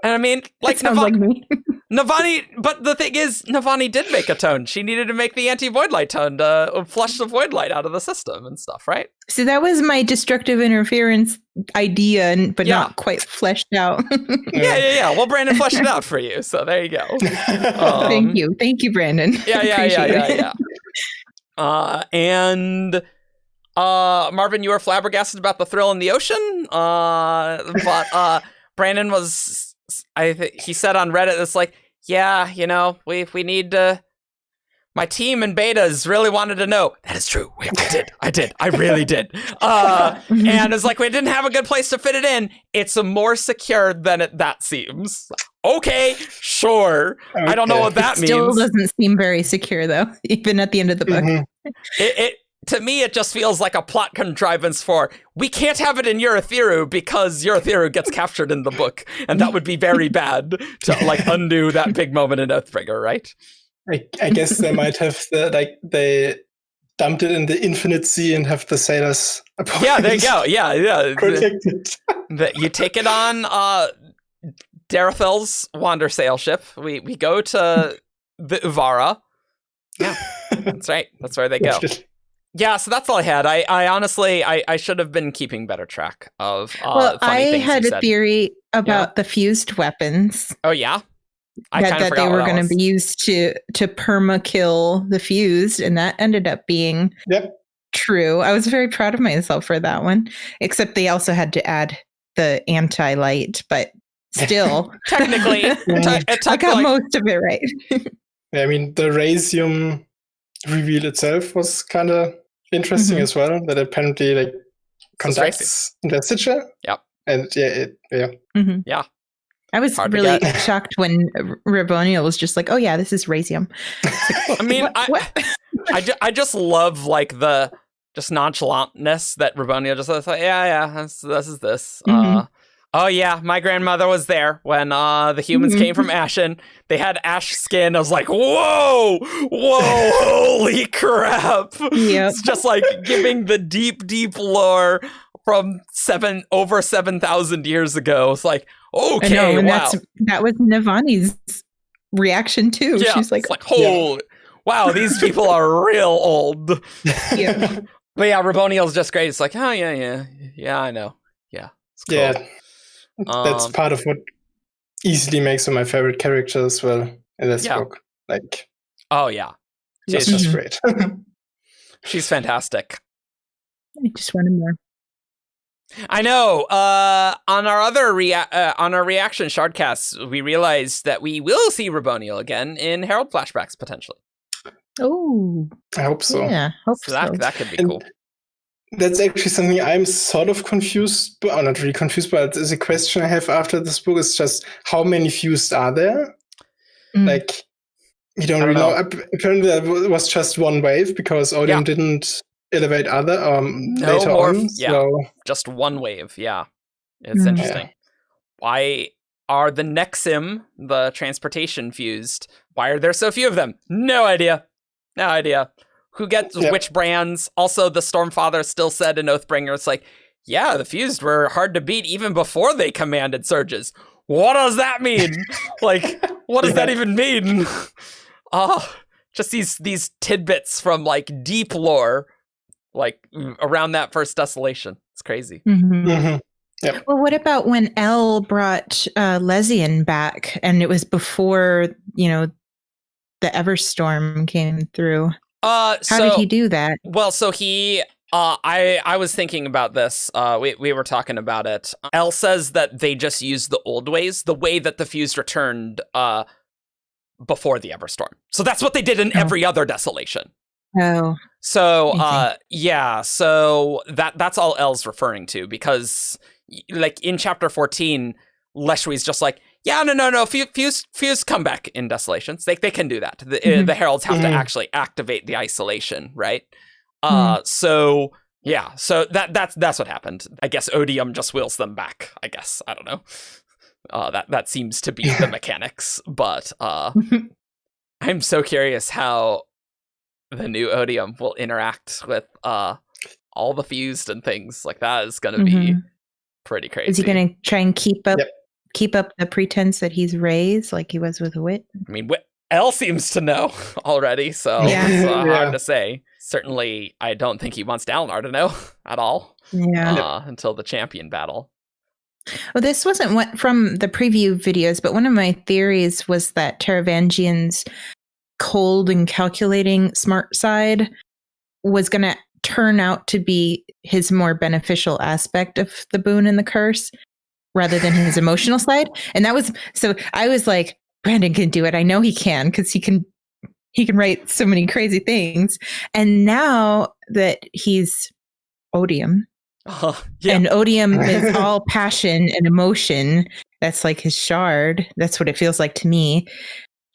I mean, like, sounds like me. Navani, but the thing is, Navani did make a tone. She needed to make the anti-void light tone to flush the void light out of the system and stuff, right? So that was my destructive interference idea, but not quite fleshed out. Yeah. Well, Brandon fleshed it out for you, so there you go. Thank you, Brandon. Yeah. And Marvin, you were flabbergasted about the thrill in the ocean, but Brandon was. He said on Reddit, it's like, we need to. My team and betas really wanted to know. That is true. I did. I really did. And it's like, we didn't have a good place to fit it in. It's more secure than that seems. Okay, sure. Okay. I don't know what that means. Still doesn't seem very secure, though, even at the end of the book. To me, it just feels like a plot contrivance for, we can't have it in Urithiru because Urithiru gets captured in the book. And that would be very bad to like undo that big moment in Oathbringer, right? I guess they might have they dumped it in the infinite sea and have the sailors. Yeah, there you go. Yeah. Protected. You take it on Darathel's wander sail ship. We go to the Uvara. Yeah, that's right. That's where they go. Yeah, so that's all I had. I honestly, I should have been keeping better track of funny things I had a theory about the fused weapons. Oh, yeah? That they were going to be used to perma-kill the fused, and that ended up being true. I was very proud of myself for that one, except they also had to add the anti-light, but still. Technically. I got most of it right. I mean, the Rasium reveal itself was kind of interesting as well, that apparently conducts investiture. Yep. And yeah. I was really shocked when Raboniel was just like, oh yeah, this is Rasium. Like, I mean, I just love like the just nonchalantness that Raboniel just was like, this is this. Oh yeah, my grandmother was there when the humans came from Ashen. They had ash skin. I was like, whoa, holy crap. Yep. It's just like giving the deep lore from over 7,000 years ago. It's like, okay, wow. That was Navani's reaction too. Yeah, she's like, holy, wow, these people are real old. Yeah. But yeah, Raboniel's just great. It's like, oh yeah, I know. Yeah, it's cool. Yeah. That's part of what easily makes her my favorite character as well in this book. Like, oh yeah, she's just great. She's fantastic. I just wanted more. I know. On our other on our reaction shardcasts, we realized that we will see Raboniel again in Herald flashbacks potentially. Oh, I hope so. Yeah, hope so. That could be cool. That's actually something I'm sort of confused, but not really confused, but there's a question I have after this book is just how many fused are there? Like, you don't really know. Apparently, that was just one wave because Odium didn't elevate other later on. So. Just one wave. Yeah, it's interesting. Why are the Nexim, the transportation, fused? Why are there so few of them? No idea. Who gets which brands? Also, the Stormfather still said in Oathbringer, it's like, yeah, the fused were hard to beat even before they commanded surges. What does that mean? Like, what does that even mean? Just these tidbits from like deep lore, like around that first desolation. It's crazy. Yep. Well, what about when Elle brought Lesian back, and it was before the Everstorm came through? How did he do that? Well, so he, I was thinking about this. We were talking about it. Elle says that they just used the old ways, the way that the fused returned before the Everstorm. So that's what they did in every other desolation. Oh. So, so that's all Elle's referring to, because like in chapter 14, Leshui's just like, no, fuse come back in desolations. They can do that. The heralds have to actually activate the isolation, right? So that's what happened. I guess Odium just wills them back. I guess, I don't know. That seems to be the mechanics, but I'm so curious how the new Odium will interact with all the fused and things like that. Is going to be pretty crazy. Is he going to try and keep up the pretense that he's raised like he was with Wit? I mean, Elle seems to know already, so it's hard to say. Certainly, I don't think he wants Dalinar to know at all until the champion battle. Well, this wasn't from the preview videos, but one of my theories was that Taravangian's cold and calculating smart side was going to turn out to be his more beneficial aspect of the boon and the curse, rather than his emotional side. And that was, so I was like, Brandon can do it. I know he can, because he can write so many crazy things. And now that he's Odium, and Odium is all passion and emotion, that's like his shard. That's what it feels like to me.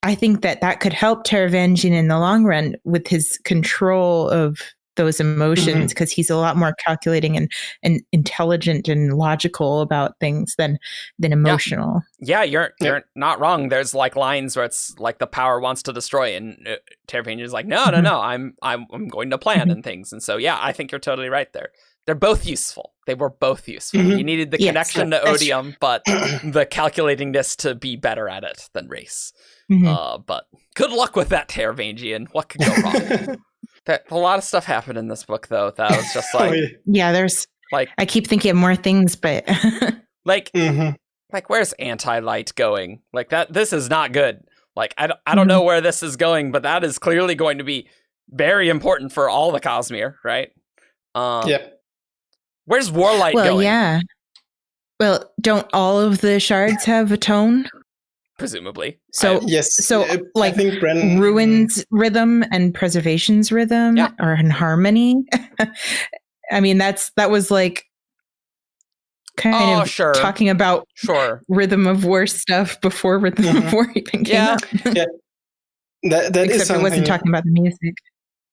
I think that could help Taravangian in the long run with his control of those emotions, because he's a lot more calculating and intelligent and logical about things than emotional. Yeah, you're not wrong. There's like lines where it's like the power wants to destroy, and Taravangian's like, no, I'm going to plan and things. And so I think you're totally right there. They're both useful. They were both useful. You needed the connection to Odium, but the calculatingness to be better at it than Race. But good luck with that, Taravangian. What could go wrong? A lot of stuff happened in this book, though. That was just like, there's like, I keep thinking of more things, but like where's Anti-Light going? Like that, this is not good. Like I don't know where this is going, but that is clearly going to be very important for all the Cosmere, right? Where's Warlight going? Yeah. Well, don't all of the shards have a tone? Presumably. So like, I think Ruin's rhythm and Preservation's rhythm are in harmony. I mean, that was like kind of talking about Rhythm of War stuff before Rhythm of War even came out. That Except is something it wasn't talking about the music.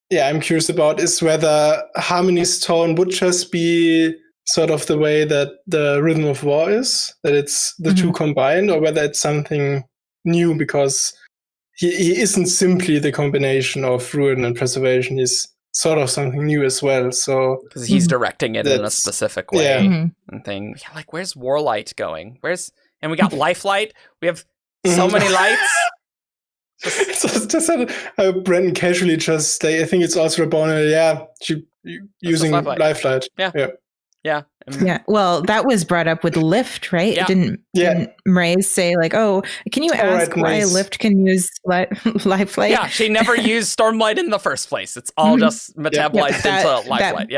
Yeah, I'm curious about is whether Harmony's tone would just be sort of the way that the Rhythm of War is, that it's the two combined, or whether it's something new, because he isn't simply the combination of Ruin and Preservation. He's sort of something new as well. So because he's directing it in a specific way and thing. Yeah, like where's Warlight going? And we got Lifelight. We have so many lights. Just Brendan casually just, I think it's also Rabona, using Lifelight. Yeah. Well, that was brought up with Lift, right? Yeah. Didn't Mraize say like, oh, can you ask why Lift can use Lifelight? Yeah, she never used Stormlight in the first place. It's all just metabolized into Lifelight.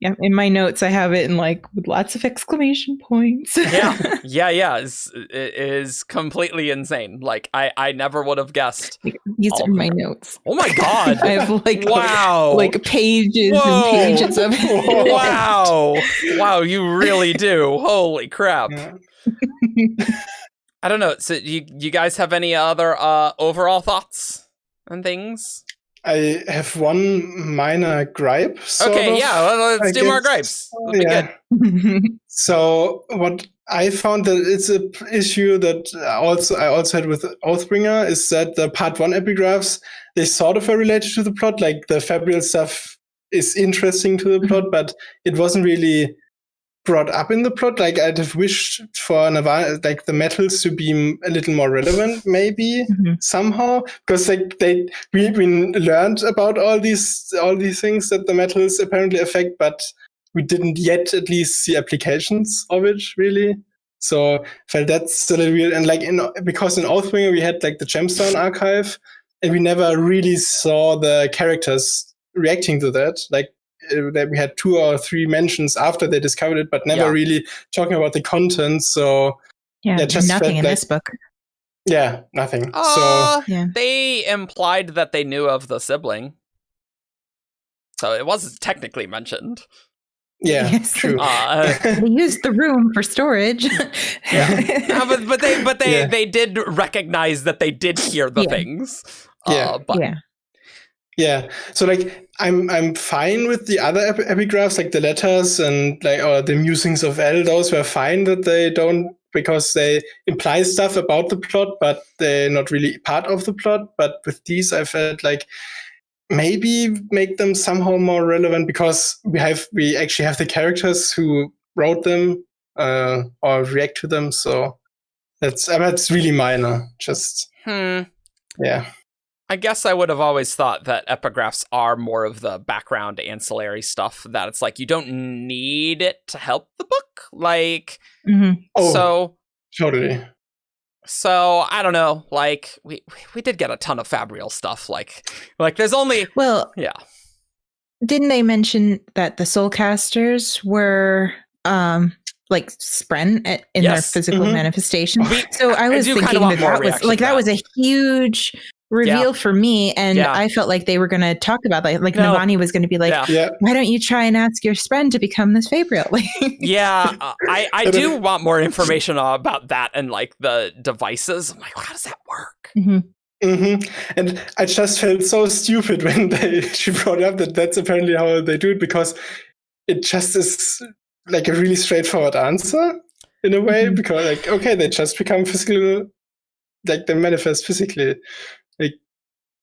Yeah, in my notes I have it in like with lots of exclamation points. Yeah. It is completely insane. Like I never would have guessed. These are my notes. Oh my god! I have like pages Whoa. and pages of it. Wow! You really do. Holy crap! Yeah. I don't know. So you guys have any other overall thoughts and things? I have one minor gripe. Okay, yeah, let's do more gripes. Good. So what I found that it's an issue that I also had with Oathbringer is that the part 1 epigraphs, they sort of are related to the plot. Like the Fabrial stuff is interesting to the plot, but it wasn't really brought up in the plot. Like I'd have wished for Nirvana, like the metals to be a little more relevant, maybe somehow, because like we learned about all these things that the metals apparently affect, but we didn't yet at least see applications of it really. So I felt that's a little weird. And like because in Oathbringer we had like the Gemstone archive, and we never really saw the characters reacting to that. Like that we had 2 or 3 mentions after they discovered it, but never really talking about the content. So just nothing in this book. Yeah, nothing. They implied that they knew of the sibling, so it was technically mentioned. Yeah, yes. True. They used the room for storage. but they did recognize that they did hear the things. Yeah. So like I'm fine with the other epigraphs, like the letters and like or the musings of El. Those were fine that they don't, because they imply stuff about the plot, but they're not really part of the plot. But with these, I felt like maybe make them somehow more relevant, because we actually have the characters who wrote them or react to them. So that's really minor. Just yeah. I guess I would have always thought that epigraphs are more of the background ancillary stuff, that it's like you don't need it to help the book. Like, totally. So I don't know. Like we did get a ton of Fabrial stuff. Like there's only Didn't they mention that the Soulcasters were like Spren in their physical manifestation? So I was thinking that was a huge reveal for me, and I felt like they were going to talk about that. Like Navani was going to be like, why don't you try and ask your Spren to become this Fabrial? I do want more information about that and like the devices. I'm like, how does that work? And I just felt so stupid when she brought up that that's apparently how they do it, because it just is like a really straightforward answer in a way, because like, okay, they just become physical, like they manifest physically. Like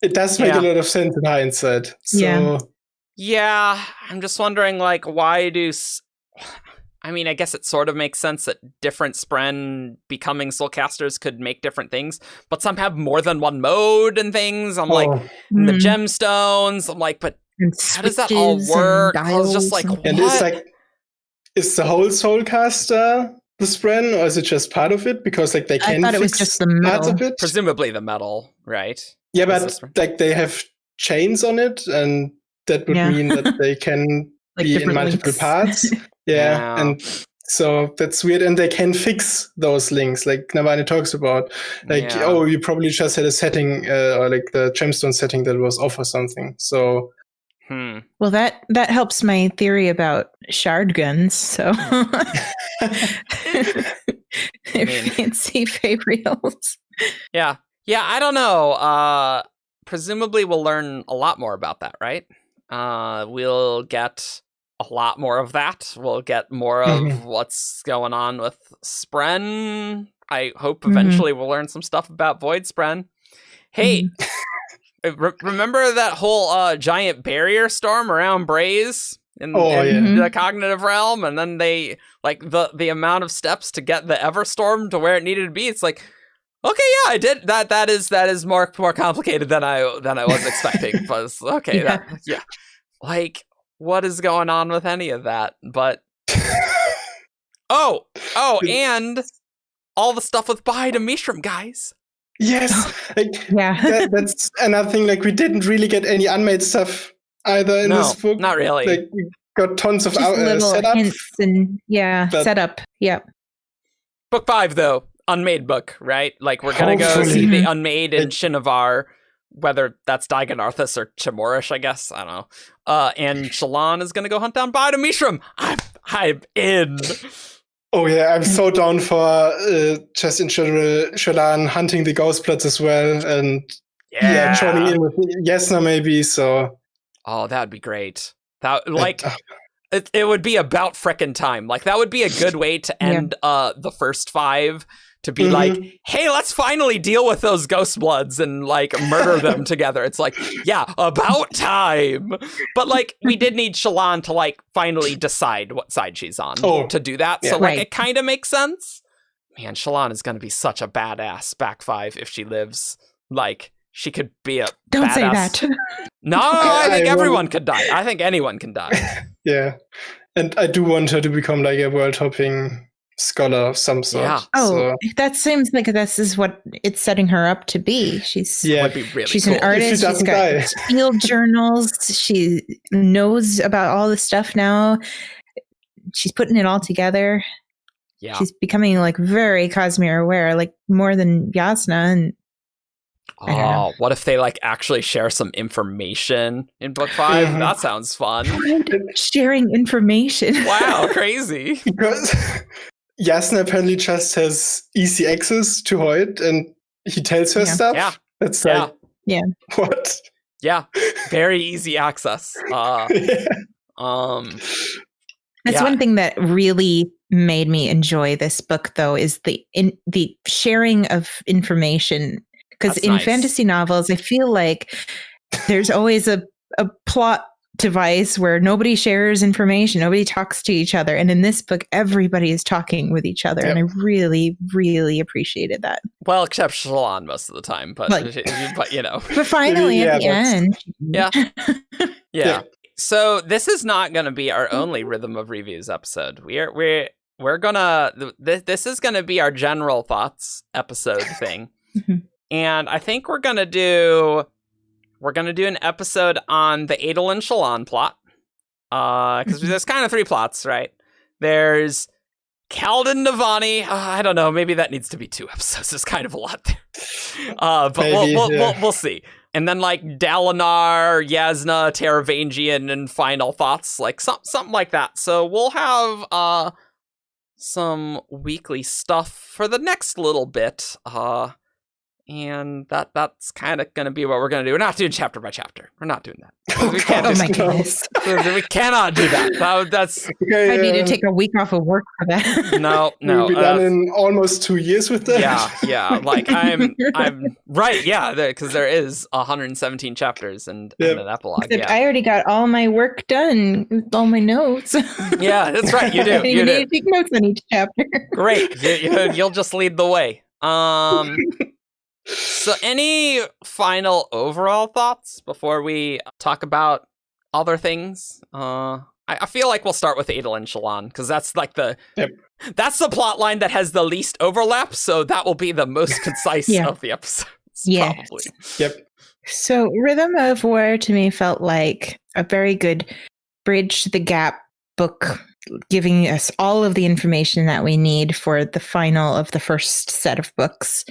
it does make a lot of sense in hindsight. So I'm just wondering, like, why do I mean, I guess it sort of makes sense that different Spren becoming Soulcasters could make different things, but some have more than one mode and things. I'm like, the gemstones. I'm like, but how does that all work? I was just like, what? And it's like, is the whole Soulcaster the Spren, or is it just part of it? Because like they can fix just the metal. Parts of it. Presumably the metal, right? Yeah, but like they have chains on it, and that would mean that they can like be in multiple parts. And so that's weird. And they can fix those links, like Navani talks about. Like, you probably just had a setting, or like the gemstone setting that was off or something. So. Well, that helps my theory about shard guns. So they're fancy Fabrials. Yeah, I don't know. Presumably, we'll learn a lot more about that, right? We'll get a lot more of that. We'll get more of what's going on with Spren. I hope eventually we'll learn some stuff about Void Spren. Hey. Remember that whole giant barrier storm around Braze in the cognitive realm, and then they like the amount of steps to get the Everstorm to where it needed to be? It's like, okay, yeah, I did that. That is more complicated than I was expecting. But okay, like what is going on with any of that? But and all the stuff with Bahid and Mishram, guys. Yes, that's another thing. Like we didn't really get any unmade stuff either in this book. Not really. Like got tons of little setup. hints and setup. Yeah. Book 5 though, unmade book, right? Like we're gonna go see the unmade in Shinovar, whether that's Daigon Arthas or Chamorish, I guess. I don't know. And Shallan is gonna go hunt down Bida Mishram. I'm in. Oh yeah, I'm so down for just in general Shallan hunting the ghost plots as well, and joining in with Yasna maybe. So that'd be great. That it would be about frickin' time. Like that would be a good way to end the first 5. To be like, hey, let's finally deal with those ghost bloods and like murder them together. It's like, about time. But like, we did need Shallan to like finally decide what side she's on to do that. So like, it kind of makes sense. Man, Shallan is going to be such a badass back 5 if she lives. Like, she could be a Don't badass. say that. No, I think everyone could die. I think anyone can die. Yeah. And I do want her to become like a world-hopping scholar of some sort. Yeah. That seems like this is what it's setting her up to be. She's really she's cool. An artist. She's got field journals. She knows about all this stuff now. She's putting it all together. Yeah. She's becoming like very Cosmere aware, like more than Yasna. And I don't know. What if they like actually share some information in book 5? That sounds fun. Sharing information. Wow, crazy. Because Yasna apparently just has easy access to Hoyt, and he tells her stuff. Yeah. That's like, what? Yeah, very easy access. That's one thing that really made me enjoy this book, though, is the sharing of information. Because in fantasy novels, I feel like there's always a plot device where nobody shares information, nobody talks to each other. And in this book, everybody is talking with each other. And I really, really appreciated that. Well, except Shallan most of the time, but you know. But finally, at the end. Yeah. So this is not going to be our only Rhythm of Reviews episode. We're gonna this is gonna be our general thoughts episode thing. And I think we're gonna do an episode on the Aidan and Shallan plot. Because there's kind of 3 plots, right? There's Kaldan Navani. I don't know, maybe that needs to be 2 episodes. There's kind of a lot there. But maybe, we'll see. And then like Dalinar, Yasna, Taravangian, and final thoughts, like something like that. So we'll have some weekly stuff for the next little bit. And that's kind of going to be what we're going to do. We're not doing chapter by chapter. We're not doing that. We can't my goodness. We cannot do that. That's. Okay, I need to take a week off of work for that. No. We've been done in almost 2 years with that. Yeah. Like I'm right. Yeah, because there is 117 chapters and an epilogue. Except I already got all my work done with all my notes. Yeah, that's right. You do. You need to take notes on each chapter. Great. You'll just lead the way. So any final overall thoughts before we talk about other things? I feel like we'll start with Aidan and Shallan, because that's like that's the plot line that has the least overlap, so that will be the most concise of the episodes. Yeah. Probably. Yep. So Rhythm of War to me felt like a very good bridge the gap book, giving us all of the information that we need for the final of the first set of books.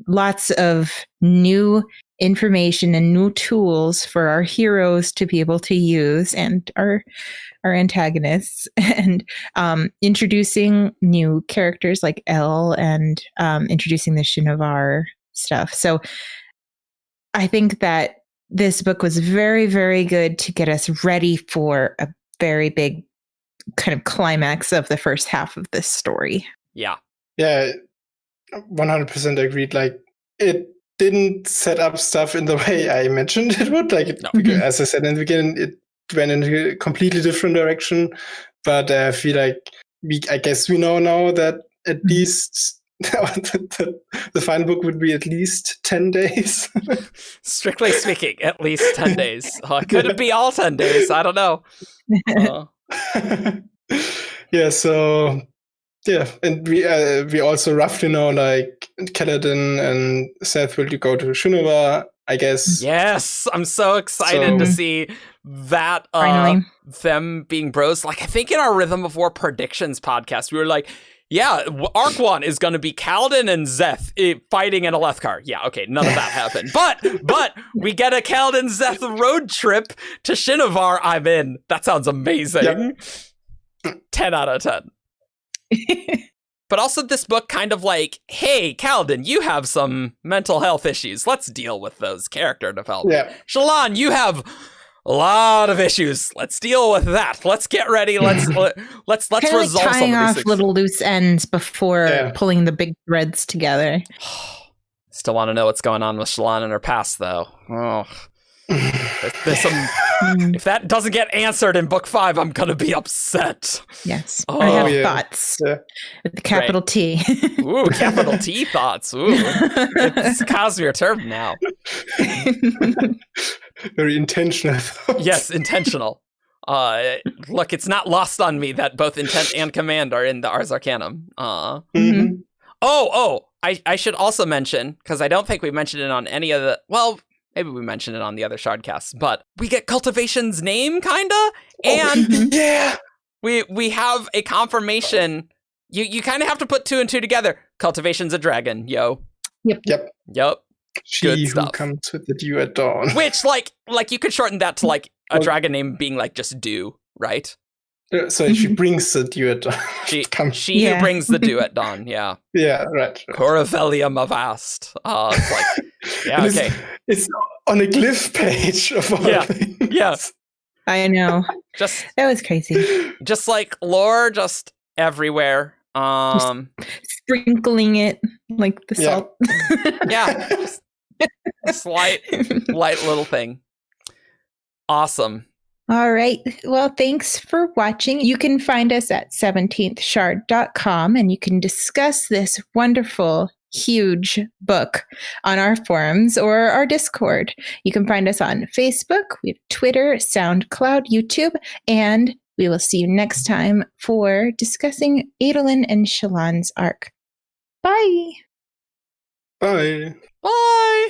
Lots of new information and new tools for our heroes to be able to use, and our antagonists, and introducing new characters like Elle, and introducing the Shinovar stuff. So I think that this book was very, very good to get us ready for a very big kind of climax of the first half of this story. Yeah. 100% agreed. Like, it didn't set up stuff in the way I imagined it would. Like, as I said in the beginning, it went in a completely different direction. But I feel like I guess we know now that at least the final book would be at least 10 days. Strictly speaking, at least 10 days. Could it be all 10 days? I don't know. So. Yeah, and we also roughly know like Kaladin and Seth will go to Shinovar, I guess. Yes, I'm so excited to see that them being bros. Like, I think in our Rhythm of War predictions podcast, we were like, yeah, Arc 1 is going to be Kaladin and Zeth fighting in a Lethkar. Yeah, okay, none of that happened. But we get a Kaladin Zeth road trip to Shinovar. I'm in. That sounds amazing. Yep. 10 out of 10. But also this book kind of like, hey, Kaladin, you have some mental health issues. Let's deal with those character development. Yeah. Shallan, you have a lot of issues. Let's deal with that. Let's get ready. Let's resolve like tying some of these off things. Little loose ends before pulling the big threads together. Still want to know what's going on with Shallan and her past, though. Oh, there's some. If that doesn't get answered in book 5, I'm gonna be upset. Yes, I have thoughts with the capital T. Ooh, capital T thoughts. Ooh, it's Cosmere term now. Very intentional. Yes, intentional. Look, it's not lost on me that both intent and command are in the Ars Arcanum. I should also mention, because I don't think we mentioned it on any of the. Well, maybe we mentioned it on the other Shardcasts, but we get Cultivation's name, kinda, and we have a confirmation. You kind of have to put 2 and 2 together. Cultivation's a dragon, yo. Yep. She who comes with the dew at dawn. Which, like you could shorten that to like a dragon name being like just dew, right? So she brings the dew at dawn. She who brings the dew at dawn, yeah. Yeah, right. Corvelium Avast. It's like, yeah, okay. It's on a glyph page of all things. Yes. I know. That was crazy. Just like lore, just everywhere. Just sprinkling it like the salt. Just a slight little thing. Awesome. All right. Well, thanks for watching. You can find us at 17thshard.com and you can discuss this wonderful, huge book on our forums or our Discord. You can find us on Facebook, we have Twitter, SoundCloud, YouTube, and we will see you next time for discussing Adolin and Shallan's arc. Bye. Bye. Bye.